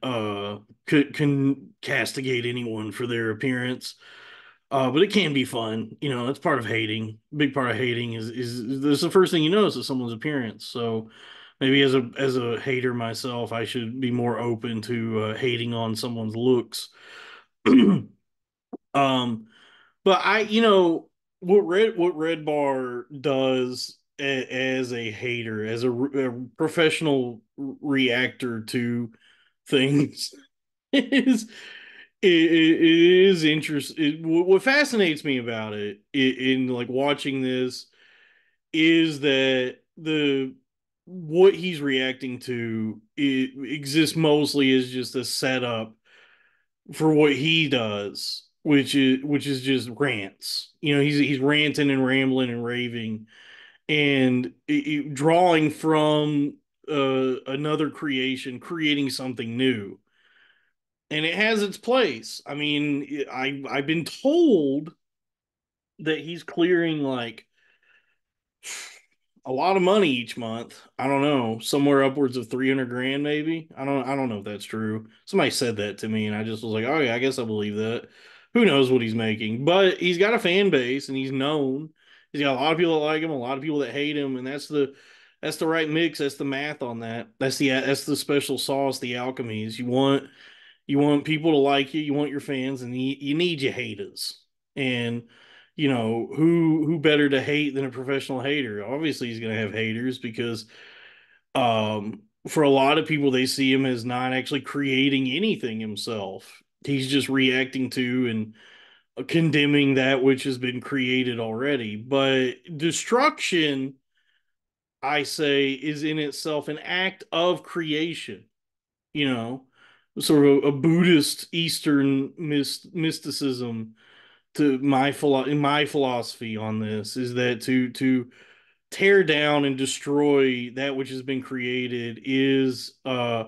can castigate anyone for their appearance. But it can be fun. It's part of hating. Big part of hating is this the first thing you notice is someone's appearance. So maybe as a hater myself, I should be more open to hating on someone's looks. But what Red Bar does as a hater, as a professional reactor to things, is it is interesting. What fascinates me about it in like watching this is that what he's reacting to exists mostly as just a setup for what he does, which is just rants. He's ranting and rambling and raving, and drawing from another creation, creating something new, and it has its place. I mean, I've been told that he's clearing like a lot of money each month. I don't know, somewhere upwards of 300 grand, maybe. I don't know if that's true. Somebody said that to me, and I just was like, oh yeah, I guess I believe that. Who knows what he's making? But he's got a fan base, and he's known. He's got a lot of people that like him, a lot of people that hate him, and that's the right mix. That's the math on that. That's the special sauce, the alchemies. You want people to like you. You want your fans, and you need your haters. And who better to hate than a professional hater? Obviously, he's going to have haters because for a lot of people, they see him as not actually creating anything himself. He's just reacting to and condemning that which has been created already. But destruction, I say, is in itself an act of creation. You know, sort of a Buddhist Eastern mysticism to in my philosophy on this is that to tear down and destroy that which has been created is in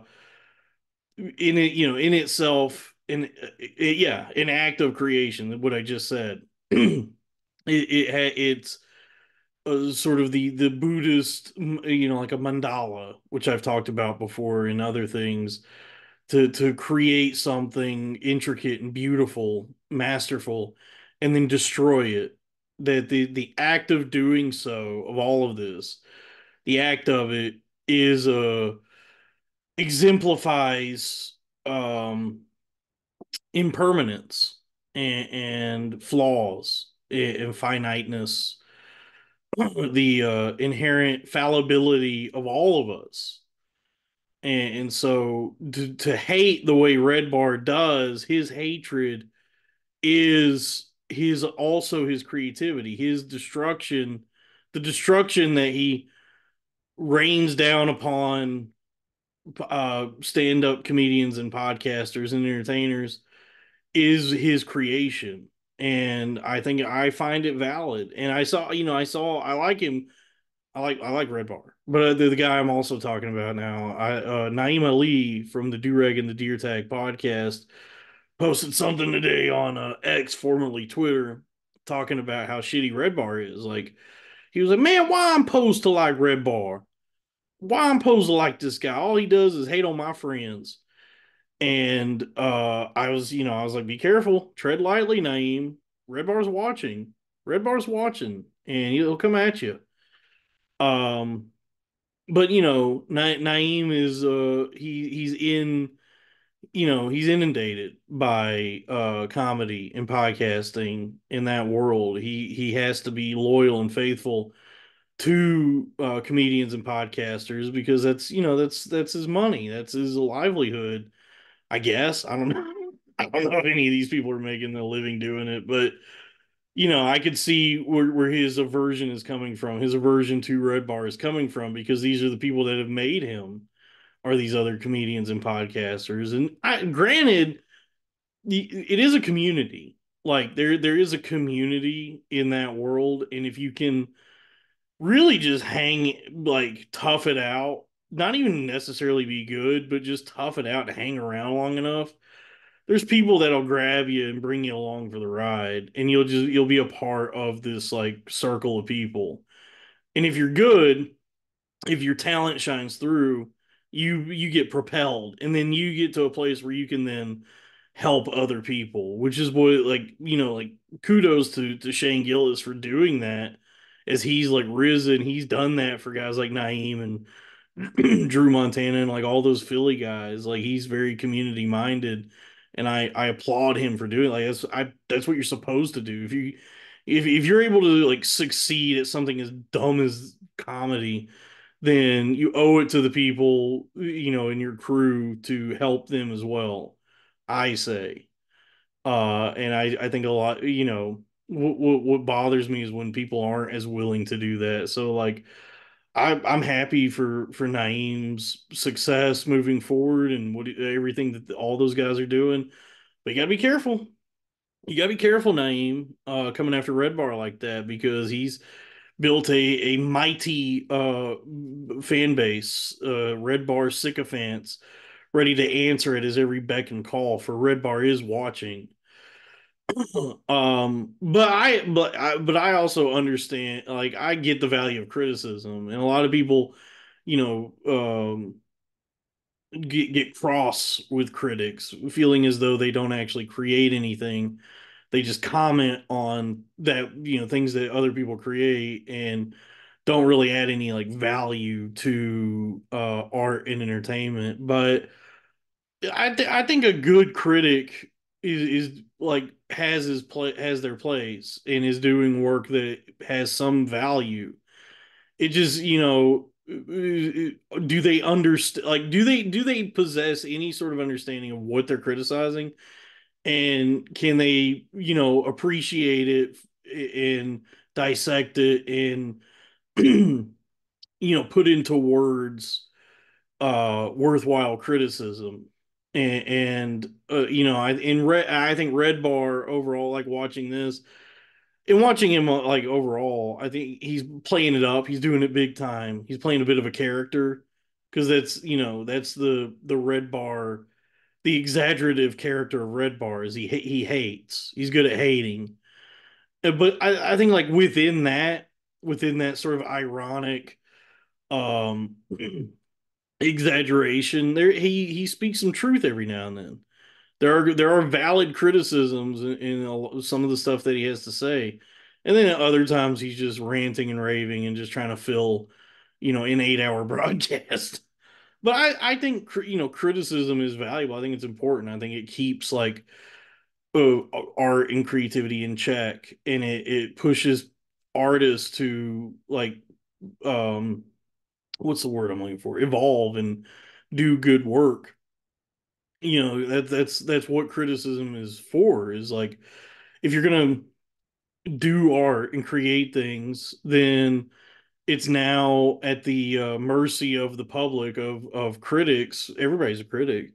it in itself yeah, an act of creation, what I just said. It's sort of the Buddhist, like a mandala, which I've talked about before in other things, to create something intricate and beautiful, masterful, and then destroy it. That the act of doing so, of all of this, the act of it is exemplifies um impermanence and flaws and finiteness, the inherent fallibility of all of us. And so to hate the way Redbar does, his hatred is his also his creativity, his destruction, the destruction that he rains down upon stand-up comedians and podcasters and entertainers is his creation. And I think I find it valid. And I like him. I like Red Bar, but the guy I'm also talking about now, Naeem Ali from the Durag and the Deer Tag podcast posted something today on X, formerly Twitter, talking about how shitty Red Bar is. Like, he was like, "Man, why I'm supposed to like Red Bar? Why I'm supposed to like this guy? All he does is hate on my friends." And I was like, "Be careful, tread lightly, Naeem. Red Bar's watching. Red Bar's watching, and he'll come at you." Um, but Naeem is he's inundated by comedy and podcasting in that world. He has to be loyal and faithful to comedians and podcasters because that's his money, that's his livelihood. I guess I don't know. I don't know if any of these people are making a living doing it, but I could see where his aversion is coming from. His aversion to Red Bar is coming from because these are the people that have made him, are these other comedians and podcasters. And granted, it is a community. Like there is a community in that world, and if you can really just tough it out, not even necessarily be good, but just tough it out to hang around long enough, there's people that'll grab you and bring you along for the ride, and you'll be a part of this like circle of people. And if you're good, if your talent shines through, you get propelled, and then you get to a place where you can then help other people, which is what, like kudos to Shane Gillis for doing that, as he's like risen. He's done that for guys like Naeem and Drew Montana and like all those Philly guys. Like, he's very community minded, and I applaud him for doing it. Like, that's what you're supposed to do. If you're able to like succeed at something as dumb as comedy, then you owe it to the people, in your crew, to help them as well, I say. And I think a lot, what bothers me is when people aren't as willing to do that. So like, I'm happy for Naeem's success moving forward and everything that all those guys are doing. But you gotta be careful. You gotta be careful, Naeem, coming after Red Bar like that, because he's built a mighty fan base, Red Bar sycophants, ready to answer at his every beck and call. For Red Bar is watching. But I also understand, like, I get the value of criticism, and a lot of people, you know, get cross with critics, feeling as though they don't actually create anything They just comment on that, things that other people create and don't really add any like value to art and entertainment. But I think a good critic is like has their place and is doing work that has some value. It just, do they understand, like, do they possess any sort of understanding of what they're criticizing, and can they, appreciate it and dissect it and put into words worthwhile criticism. I think Red Bar overall, like watching this and watching him, like overall, I think he's playing it up. He's doing it big time. He's playing a bit of a character because that's the Red Bar, the exaggerative character of Red Bar is he hates. He's good at hating. But I think like within that sort of ironic um exaggeration, he speaks some truth every now and then. There are valid criticisms in some of the stuff that he has to say, and then at other times he's just ranting and raving and just trying to fill, an 8 hour broadcast. But I think criticism is valuable. I think it's important. I think it keeps like art and creativity in check, and it pushes artists to like um what's the word I'm looking for? Evolve and do good work. That's what criticism is for, is like if you're gonna do art and create things, then it's now at the mercy of the public, of critics. Everybody's a critic,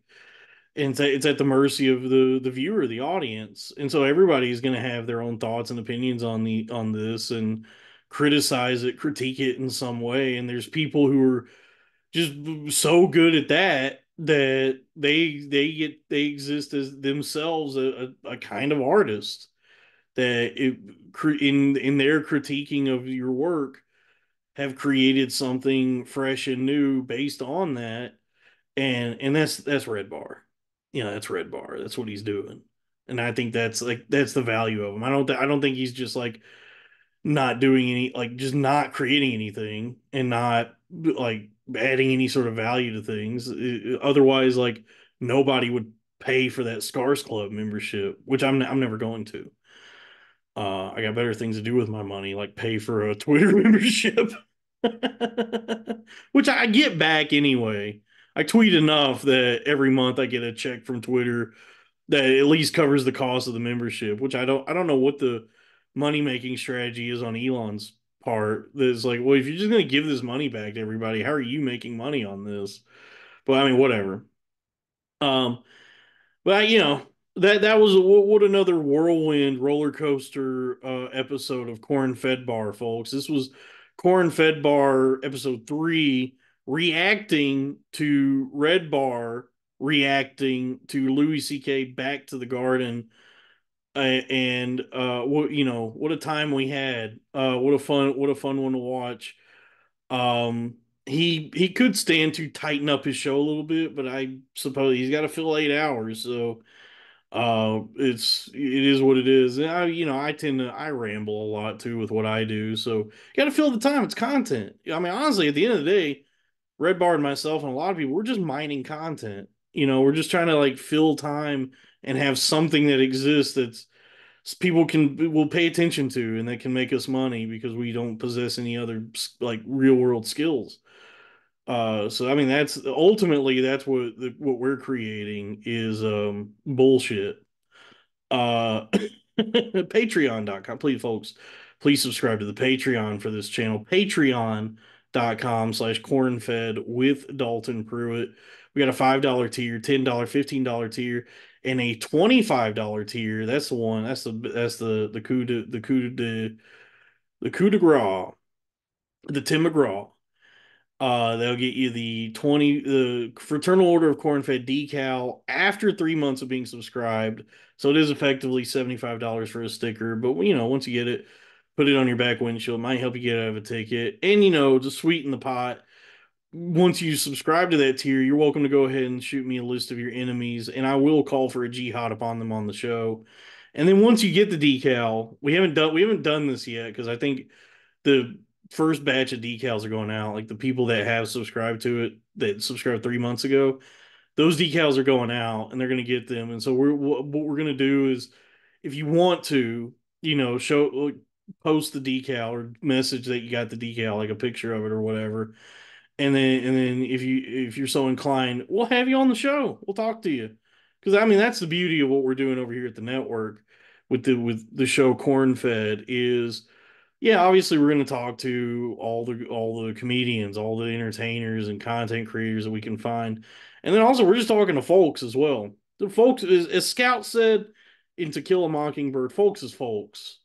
and it's at the mercy of the viewer, the audience, and so everybody's going to have their own thoughts and opinions on this and criticize it, critique it in some way. And there's people who are just so good at that they exist as themselves a kind of artist that in their critiquing of your work have created something fresh and new based on that. And that's Red Bar. That's Red Bar. That's what he's doing. And I think that's the value of him. I don't think he's just like not doing any, like just not creating anything and not like adding any sort of value to things. Otherwise, like nobody would pay for that Scars Club membership, which I'm never going to. I got better things to do with my money, like pay for a Twitter membership, which I get back anyway. I tweet enough that every month I get a check from Twitter that at least covers the cost of the membership, which I don't know what the money making strategy is on Elon's part. That's like, well, if you're just going to give this money back to everybody, how are you making money on this? But I mean, whatever. Um, but that was what another whirlwind roller coaster episode of Cornfedbar, folks. This was Cornfedbar episode 3, reacting to Red Bar, reacting to Louis C.K. Back to the Garden, and what a time we had. What a fun one to watch. He could stand to tighten up his show a little bit, but I suppose he's got to fill 8 hours, so it is what it is. And I ramble a lot too with what I do, so you got to fill the time. It's content. I mean, honestly, at the end of the day, Red Bar and myself and a lot of people, we're just mining content. We're just trying to like fill time and have something that exists that's people will pay attention to and that can make us money because we don't possess any other like real world skills. So I mean that's what we're creating is bullshit. Uh Patreon.com. Please, folks, please subscribe to the Patreon for this channel. Patreon.com/cornfed with Dalton Pruitt. We got a $5 tier, $10, $15 tier, and a $25 tier. That's the one. That's the coup de grace, the Tim McGraw. They'll get you the Fraternal Order of Corn-Fed decal after 3 months of being subscribed. So it is effectively $75 for a sticker. But once you get it, put it on your back windshield. It might help you get out of a ticket. And to sweeten the pot, once you subscribe to that tier, you're welcome to go ahead and shoot me a list of your enemies, and I will call for a jihad upon them on the show. And then once you get the decal, we haven't done this yet because I think the first batch of decals are going out. Like the people that have subscribed to it that subscribed 3 months ago, those decals are going out and they're going to get them. And so what we're going to do is, if you want to, show post the decal or message that you got the decal, like a picture of it or whatever. And then if you're so inclined, we'll have you on the show. We'll talk to you. Because I mean that's the beauty of what we're doing over here at the network with the show Cornfed is, yeah, obviously we're going to talk to all the comedians, all the entertainers and content creators that we can find. And then also we're just talking to folks as well. The folks, as Scout said in To Kill a Mockingbird, folks is folks.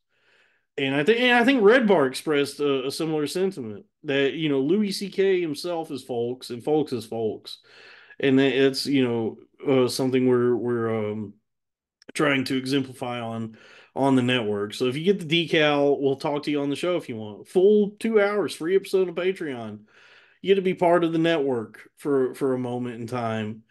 And I think Redbar expressed a similar sentiment that Louis C.K. himself is folks and folks is folks, and that it's something we're trying to exemplify on the network. So if you get the decal, we'll talk to you on the show if you want. Full 2 hours, free episode of Patreon. You get to be part of the network for a moment in time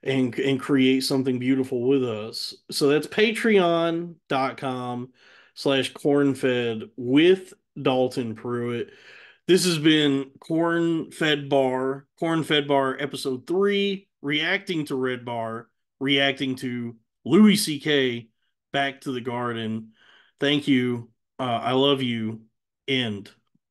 and create something beautiful with us. So that's patreon.com/cornfed with Dalton Pruitt. This has been Cornfedbar episode 3, reacting to Redbar, reacting to Louis C.K. Back to the Garden. Thank you. I love you. End.